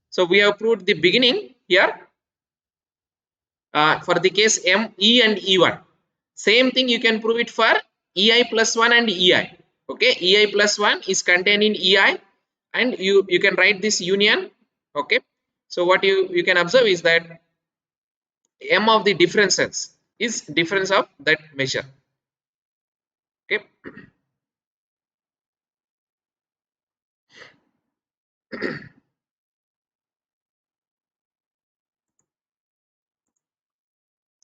[SPEAKER 1] So we have proved the beginning here for the case m, e and e1. Same thing you can prove it for ei plus 1 and ei. Okay, ei plus 1 is contained in ei, and you can write this union. Okay, so what you can observe is that m of the differences is difference of that measure. Okay,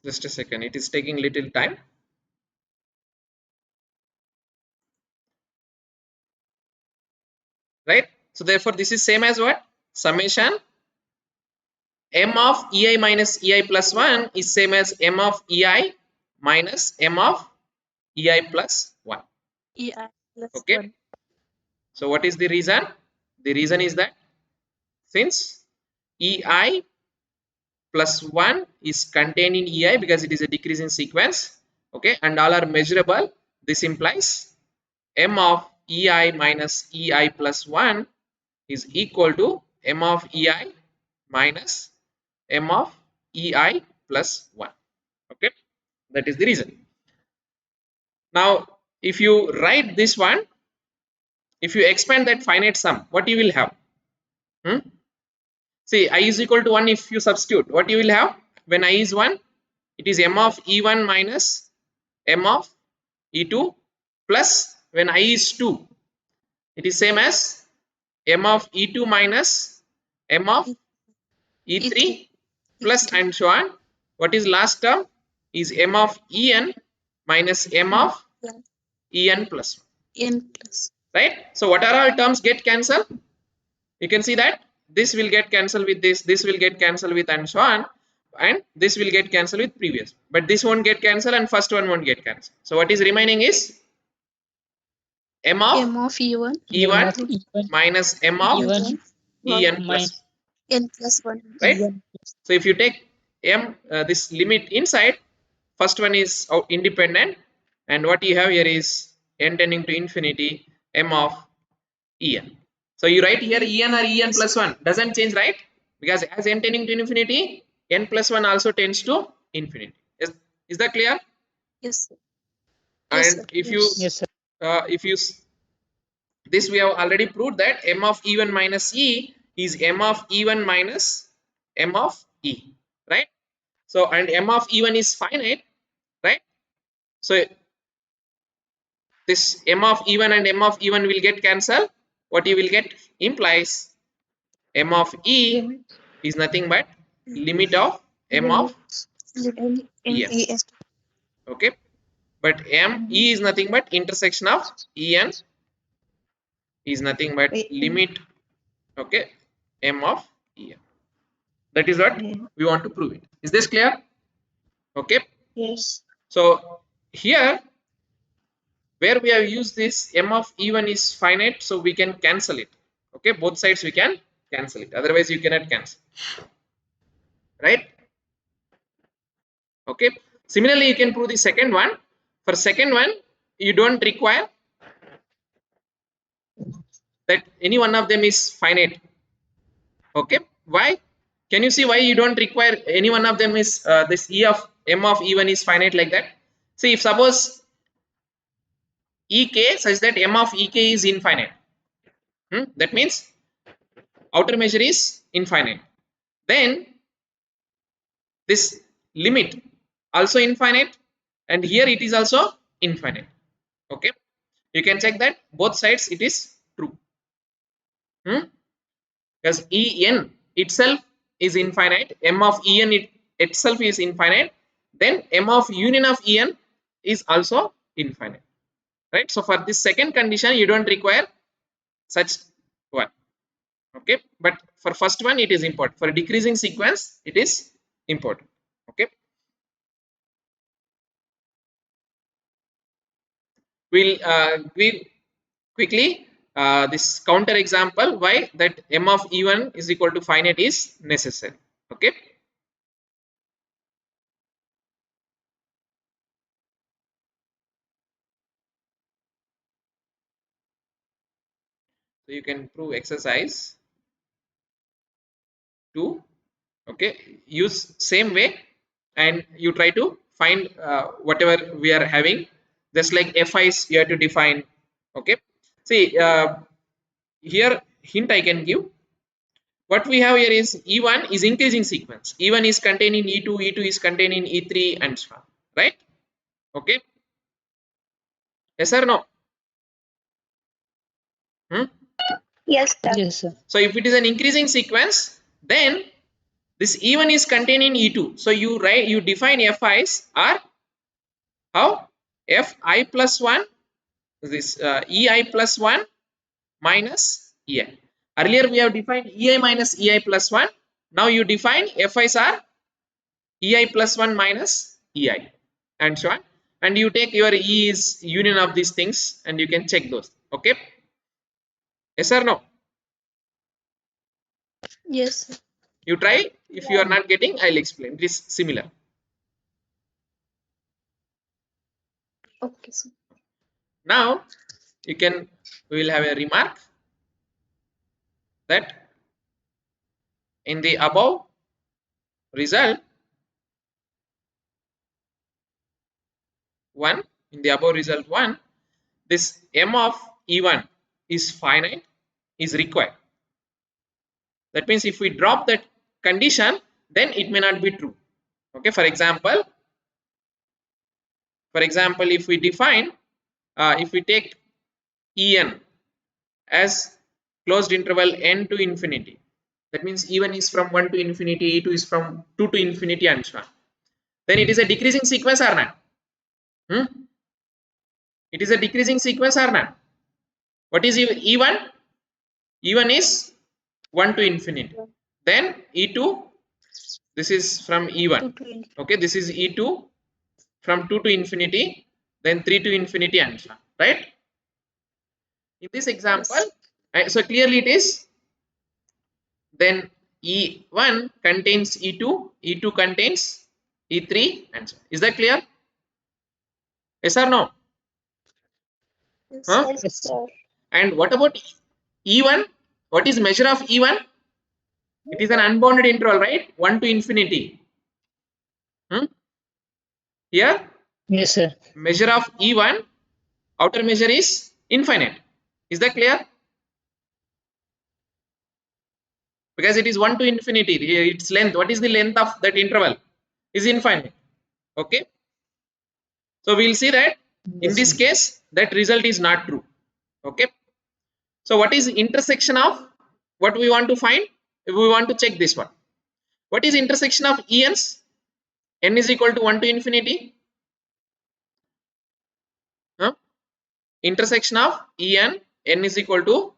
[SPEAKER 1] just a second, it is taking little time. Right, so therefore this is same as what, summation m of ei minus ei plus 1 is same as m of ei minus m of ei plus 1.
[SPEAKER 2] EI plus
[SPEAKER 1] Okay,
[SPEAKER 2] 1.
[SPEAKER 1] so what is the reason? The reason is that since ei plus 1 is contained in ei because it is a decreasing sequence, okay, and all are measurable, this implies m of ei minus ei plus 1 is equal to m of ei minus m of ei plus 1. Okay, that is the reason. Now if you write this one, if you expand that finite sum, what you will have? See, I is equal to 1, if you substitute, what you will have when I is 1, it is m of e1 minus m of e2, plus when I is 2, it is same as m of e2 minus m of e3
[SPEAKER 2] E3.
[SPEAKER 1] plus
[SPEAKER 2] E3.
[SPEAKER 1] and so on. What is last term is m of en minus m of
[SPEAKER 2] Plus
[SPEAKER 1] en plus 1.
[SPEAKER 2] n plus.
[SPEAKER 1] Right, so what are all terms get cancelled? You can see that this will get cancelled with this will get cancelled with and so on, and this will get cancelled with previous, but this won't get cancelled and first one won't get cancelled. So what is remaining is m of
[SPEAKER 2] M of E1.
[SPEAKER 1] e1
[SPEAKER 3] of E1
[SPEAKER 1] minus m of
[SPEAKER 3] E1
[SPEAKER 1] en plus,
[SPEAKER 3] minus
[SPEAKER 2] N plus 1.
[SPEAKER 1] right?
[SPEAKER 3] E1
[SPEAKER 1] So if you take m this limit inside, first one is independent, and what you have here is n tending to infinity m of en. So you write here en or en plus 1 doesn't change, right? Because as n tending to infinity, n plus 1 also tends to infinity. Is that clear?
[SPEAKER 2] Yes, sir. Yes,
[SPEAKER 1] And
[SPEAKER 2] sir.
[SPEAKER 3] yes sir
[SPEAKER 1] if you this we have already proved that m of e1 minus e is m of e1 minus m of e, right? So and m of e1 is finite, right? So this m of e1 and m of e1 will get cancelled. What you will get implies m of e is nothing but limit of m of
[SPEAKER 2] Limit in
[SPEAKER 1] en.
[SPEAKER 2] ES.
[SPEAKER 1] Okay, but m e is nothing but intersection of en is nothing but limit, okay, m of en. That is what we want to prove it. Is this clear? Okay,
[SPEAKER 2] Yes.
[SPEAKER 1] so here where we have used this m of e1 is finite, so we can cancel it. Okay, both sides we can cancel it, otherwise you cannot cancel, right? Okay, similarly you can prove the second one. For second one you don't require that any one of them is finite. Okay, why? Can you see why you don't require any one of them is this e of m of e1 is finite like that? See, if suppose ek such that m of ek is infinite, that means outer measure is infinite, then this limit also infinite, and here it is also infinite. Okay, you can check that both sides it is true. Because En itself is infinite, m of En itself is infinite, then m of union of En is also infinite, right? So for this second condition you don't require such one. Okay, but for first one it is important. For decreasing sequence it is important. Okay, we'll quickly this counter example why that m of E1 is equal to finite is necessary. Okay, so you can prove exercise 2. Okay, use same way and you try to find whatever we are having, just like fi's you have to define. Okay, see here hint I can give. What we have here is E1 is increasing sequence. E1 is contained in E2, E2 is contained in E3 and so on, right? Okay, yes or no? Hmm?
[SPEAKER 2] Yes, sir.
[SPEAKER 3] Yes, sir.
[SPEAKER 1] So if it is an increasing sequence, then this E1 is contained in E2. So you write, you define Fi's are how? Fi plus 1, this Ei plus 1 minus Ei. Earlier we have defined Ei minus Ei plus 1. Now you define Fi's are Ei plus 1 minus Ei and so on. And you take your E is union of these things and you can check those. Okay. Yes or no?
[SPEAKER 2] Yes, sir.
[SPEAKER 1] You try. If you are not getting, I'll explain. It is similar.
[SPEAKER 2] Okay, sir.
[SPEAKER 1] Now you can, we will have a remark that in the above result 1, in the above result 1, this m of E1 is finite, is required. That means if we drop that condition, then it may not be true. Okay, for example, if we define, if we take En as closed interval n to infinity, that means E1 is from 1 to infinity, E2 is from 2 to infinity and so on. Then it is a decreasing sequence or not? It is a decreasing sequence or not? What is E1? E1 is 1 to infinity. Then E2, this is from E1.
[SPEAKER 2] 220.
[SPEAKER 1] Okay, this is E2 from 2 to infinity, then 3 to infinity and so on, right? In this example,
[SPEAKER 2] Yes.
[SPEAKER 1] so clearly it is, then E1 contains E2, E2 contains E3 and so on. Is that clear? Yes or no?
[SPEAKER 2] Yes,
[SPEAKER 1] Huh?
[SPEAKER 3] Yes, sir.
[SPEAKER 2] sir.
[SPEAKER 1] And what about E1? What is measure of E1? It is an unbounded interval, right? 1 to infinity. Here,
[SPEAKER 3] Yes, sir.
[SPEAKER 1] measure of E1, outer measure is infinite. Is that clear? Because it is 1 to infinity, its length. What is the length of that interval? Is infinite. Okay. So we'll see that in
[SPEAKER 3] Yes,
[SPEAKER 1] this
[SPEAKER 3] sir.
[SPEAKER 1] case, that result is not true. Okay. So what is intersection of what we want to find? We want to check this one. What is intersection of En's? N is equal to 1 to infinity. Huh? Intersection of En, N is equal to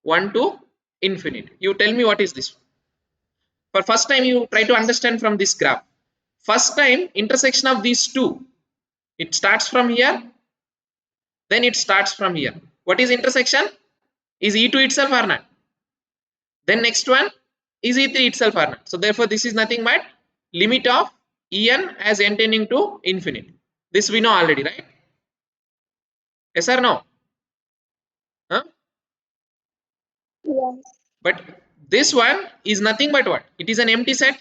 [SPEAKER 1] 1 to infinity. You tell me what is this one. For first time you try to understand from this graph. First time intersection of these two, it starts from here, then it starts from here. What is intersection? Is E2 itself or not? Then next one is E3 itself or not? So therefore this is nothing but limit of En as n tending to infinity. This we know already, right? Yes or no? Huh?
[SPEAKER 2] Yes.
[SPEAKER 1] But this one is nothing but what? It is an empty set.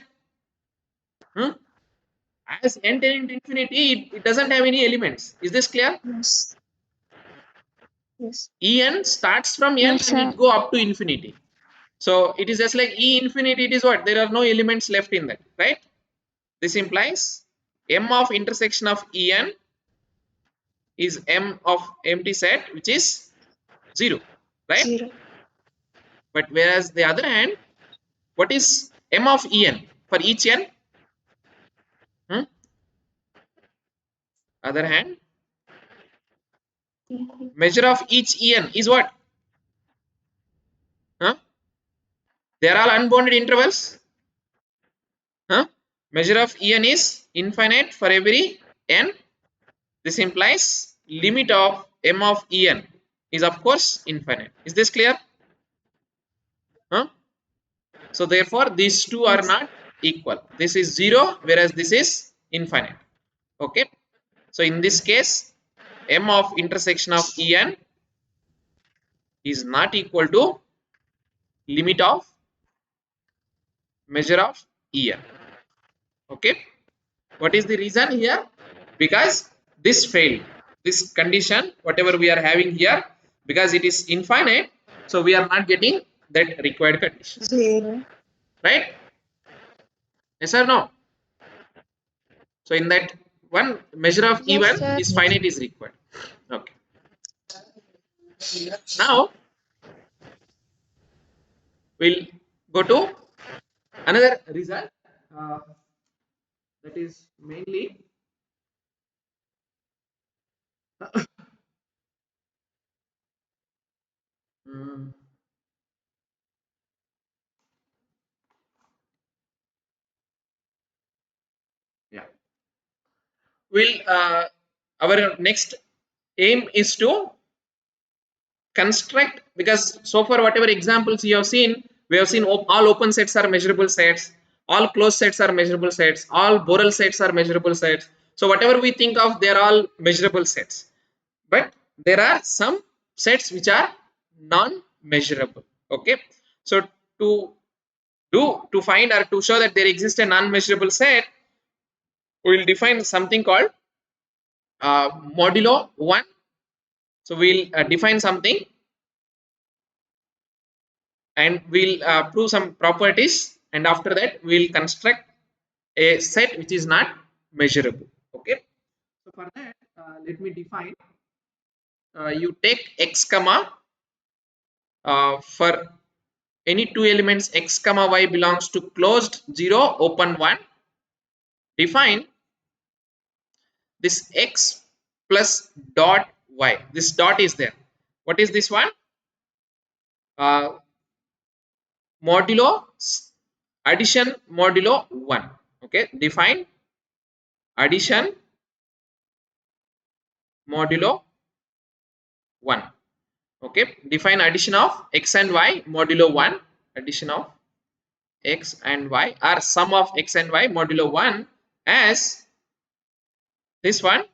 [SPEAKER 1] As n tending to infinity, it doesn't have any elements. Is this clear?
[SPEAKER 2] Yes. Yes.
[SPEAKER 1] En starts from n
[SPEAKER 2] Yes,
[SPEAKER 1] and
[SPEAKER 2] sir.
[SPEAKER 1] it go up to infinity. So it is just like E infinity, it is what? There are no elements left in that, right? This implies m of intersection of En is M of empty set, which is 0, right?
[SPEAKER 2] 0.
[SPEAKER 1] But whereas the other hand, what is M of En for each n? Other hand, measure of each En is what? They are all unbounded intervals. Measure of En is infinite for every n. This implies limit of M of En is of course infinite. Is this clear? So therefore these two are
[SPEAKER 2] Yes.
[SPEAKER 1] not equal. This is 0 whereas this is infinite. Okay. So in this case, M of intersection of En is not equal to limit of measure of En. Okay. What is the reason here? Because this failed. This condition, whatever we are having here, because it is infinite, so we are not getting that required condition.
[SPEAKER 2] 0.
[SPEAKER 1] Right? Yes or no? So in that one, measure of
[SPEAKER 2] Yes,
[SPEAKER 1] even
[SPEAKER 2] sir.
[SPEAKER 1] is finite is required. Okay. Now we'll go to another result, that is mainly mm, yeah. We'll our next aim is to construct, because so far whatever examples you have seen, we have seen all open sets are measurable sets, all closed sets are measurable sets, all Borel sets are measurable sets. So whatever we think of, they are all measurable sets. But there are some sets which are non-measurable. Okay. So to find or to show that there exists a non-measurable set, we will define something called modulo 1. So we'll define something and we'll prove some properties, and after that we'll construct a set which is not measurable. Okay. So for that, let me define. You take x comma for any two elements x comma y belongs to closed 0 open 1. Define this x plus dot y. This dot is there. What is this one? Modulo addition modulo 1. Okay. Define addition modulo 1. Okay. Define addition of x and y modulo 1. Addition of x and y, or sum of x and y modulo 1 as this one.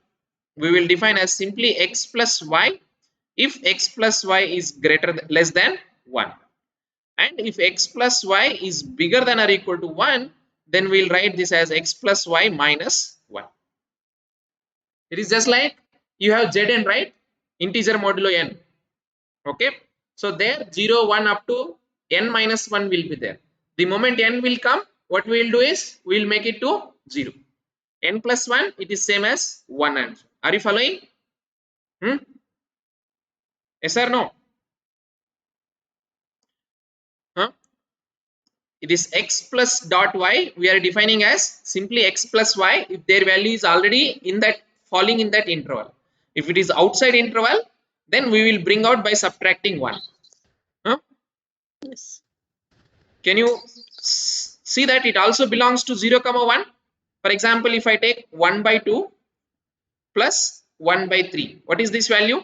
[SPEAKER 1] We will define as simply x plus y if x plus y is less than 1, and if x plus y is bigger than or equal to 1, then we'll write this as x plus y minus 1. It is just like you have zn, right? Integer modulo n. Okay. So there 0 1 up to n minus 1 will be there. The moment n will come, what we will do is we will make it to 0. N plus 1, it is same as 1 answer. Are you following? Yes or no? It is x plus dot y. We are defining as simply x plus y if their value is already in that, falling in that interval. If it is outside interval, then we will bring out by subtracting 1.
[SPEAKER 2] Yes.
[SPEAKER 1] Can you see that it also belongs to 0 comma 1? For example, if I take 1 by 2 plus 1 by 3, what is this value?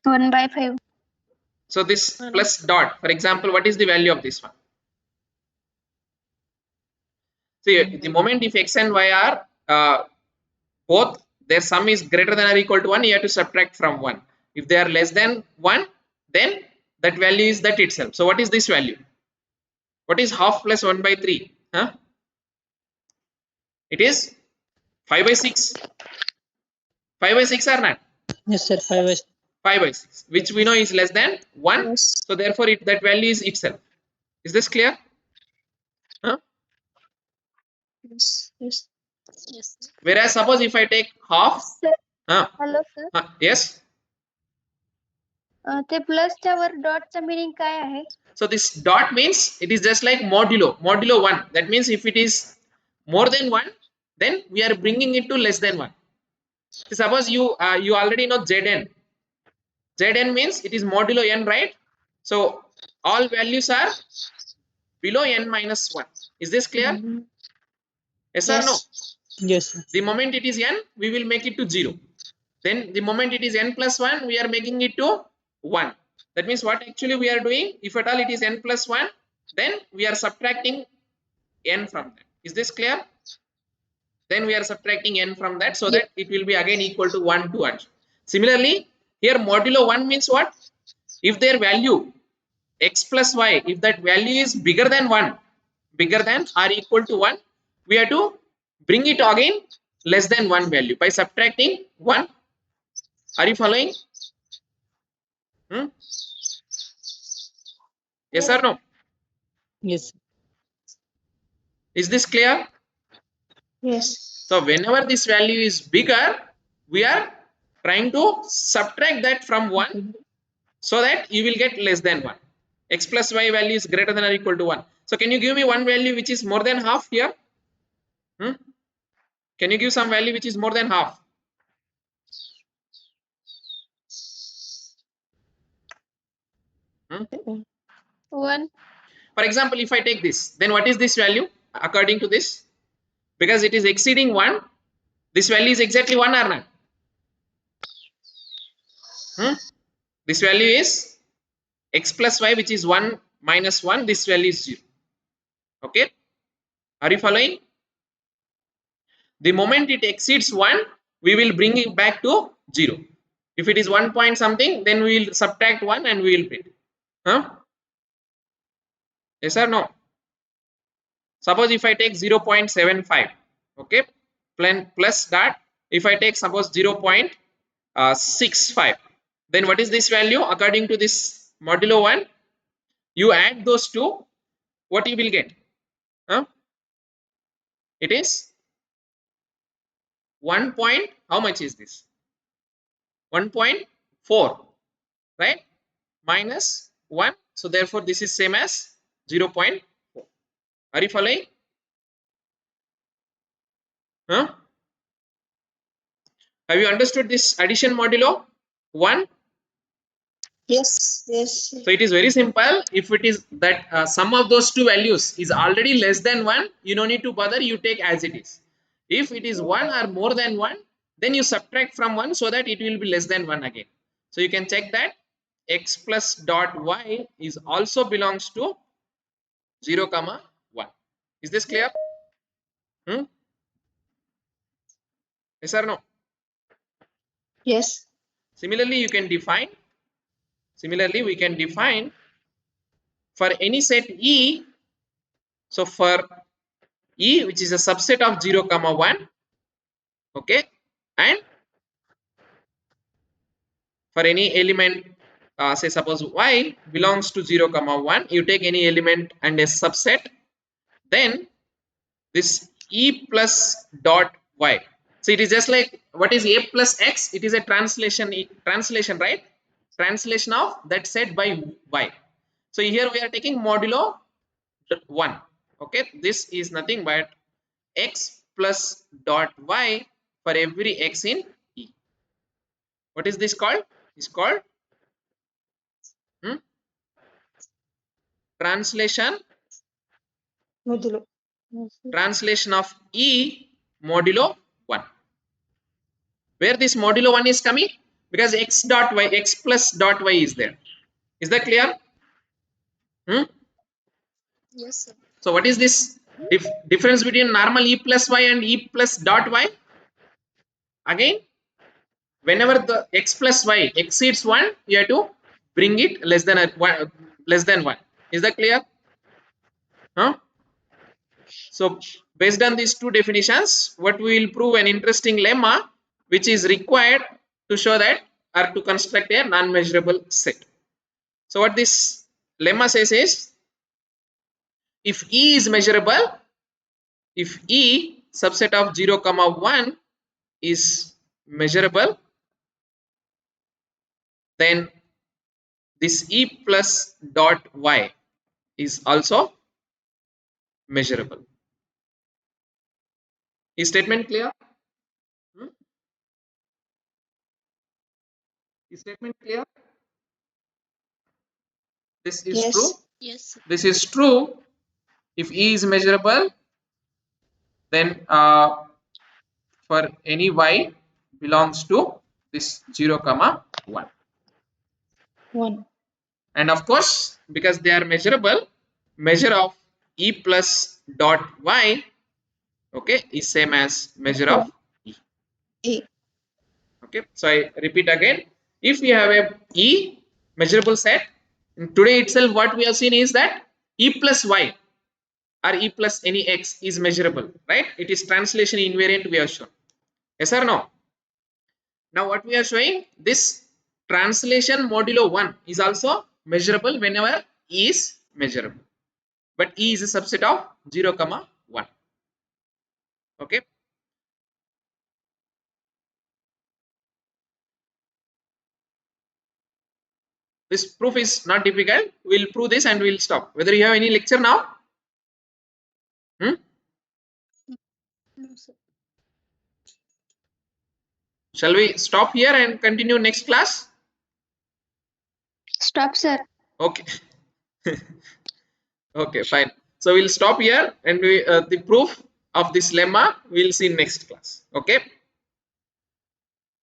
[SPEAKER 2] 1 by 5.
[SPEAKER 1] So this plus dot, for example, what is the value of this one? See, the moment if x and y are both their sum is greater than or equal to 1, you have to subtract from 1. If they are less than 1, then that value is that itself. So what is this value? What is half plus 1 by 3? It is 5 by 6. 5 by 6 or not?
[SPEAKER 3] Yes, sir. 5 by
[SPEAKER 1] 5 by 6, which we know is less than 1.
[SPEAKER 2] Yes.
[SPEAKER 1] So therefore that value is itself. Is this clear?
[SPEAKER 2] Yes. Yes. Yes.
[SPEAKER 1] Whereas suppose if I take half,
[SPEAKER 2] Sir,
[SPEAKER 1] uh,
[SPEAKER 2] hello sir,
[SPEAKER 1] yes.
[SPEAKER 2] ते प्लसच्या वर डॉटचा meaning काय आहे?
[SPEAKER 1] So this dot means it is just like modulo 1. That means if it is more than 1, then we are bringing it to less than 1. Suppose you already know Zn. Zn means it is modulo n, right? So all values are below n minus 1. Is this clear? Yes or no?
[SPEAKER 3] Yes, sir.
[SPEAKER 1] The moment it is n, we will make it to 0. Then the moment it is n plus 1, we are making it to 1. That means what actually we are doing, if at all it is n plus 1, then we are subtracting n from that. Is this clear? Then we are subtracting n from that, so that it will be again equal to 1 to 1. Similarly, here modulo 1 means what? If their value x plus y, if that value is bigger than 1, bigger than or equal to 1, we have to bring it again less than 1 value by subtracting 1. Are you following? Hmm? Yes or no?
[SPEAKER 3] Yes.
[SPEAKER 1] Is this clear?
[SPEAKER 2] Yes.
[SPEAKER 1] So whenever this value is bigger, we are trying to subtract that from 1, so that you will get less than 1. X plus y value is greater than or equal to 1. So can you give me one value which is more than half here? Hmm? Can you give some value which is more than half? Hmm?
[SPEAKER 2] 1.
[SPEAKER 1] For example, if I take this, then what is this value according to this? Because it is exceeding 1, this value is exactly 1 or not? Hmm? This value is x plus y, which is 1 minus 1, this value is 0. Okay, are you following? The moment it exceeds 1, we will bring it back to 0. If it is 1 point something, then we will subtract 1 and we will print. Huh? Yes or no? Suppose if I take 0.75, okay, plus that, if I take suppose 0.65, then what is this value according to this modulo 1? You add those two, what you will get? Huh? It is 1 point, how much is this? 1.4, right? Minus 1. So therefore this is same as 0.4. Are you following? Huh? Have you understood this addition modulo 1?
[SPEAKER 2] Yes. Yes.
[SPEAKER 1] So it is very simple. If it is that sum of those two values is already less than 1, you don't need to bother, you take as it is. If it is 1 or more than 1, then you subtract from 1, so that it will be less than 1 again. So you can check that x plus dot y is also belongs to 0 comma 1. Is this clear? Hmm? Yes or no?
[SPEAKER 2] Yes.
[SPEAKER 1] Similarly, we can define for any set E. So for E, which is a subset of 0 comma 1, okay, and for any element, say suppose y belongs to 0 comma 1, you take any element and a subset, then this E plus dot y. So it is just like what is A plus X? It is a translation, right? Translation of that set by y. So here we are taking modulo 1. Okay, this is nothing but x plus dot y for every x in E. What is this called? It's called translation of E modulo 1. Where this modulo 1 is coming? Because x dot y, x plus dot y is there. Is that clear?
[SPEAKER 2] Yes, sir.
[SPEAKER 1] So what is this difference between normal E plus y and E plus dot y? Again, whenever the x plus y exceeds 1, you have to bring it less than 1. Is that clear? Huh? So based on these two definitions, what we will prove an interesting lemma which is required to show that or to construct a non-measurable set. So what this lemma says is, if E is measurable, subset of 0 comma 1 is measurable, then this E plus dot Y is also measurable. Is statement clear? Hmm? Is statement clear? This is
[SPEAKER 2] Yes.
[SPEAKER 1] true.
[SPEAKER 2] Yes, sir.
[SPEAKER 1] This is true. If E is measurable, then for any Y belongs to this 0 comma 1.
[SPEAKER 2] 1.
[SPEAKER 1] And of course, because they are measurable, measure of E plus dot Y, okay, is same as measure of E.
[SPEAKER 2] A.
[SPEAKER 1] Okay, so I repeat again, if we have a E measurable set, today itself what we have seen is that E plus Y or E plus any X is measurable, right? It is translation invariant we have shown. Yes or no? Now what we are showing, this translation modulo 1 is also measurable whenever E is measurable. But E is a subset of 0 comma 1. Okay. This proof is not difficult. We'll prove this and we'll stop. Whether you have any lecture now? Hmm?
[SPEAKER 2] No, sir.
[SPEAKER 1] Shall we stop here and continue next class?
[SPEAKER 2] Stop, sir.
[SPEAKER 1] Okay. Okay, fine. So we'll stop here and the proof of this lemma we'll see next class. Okay.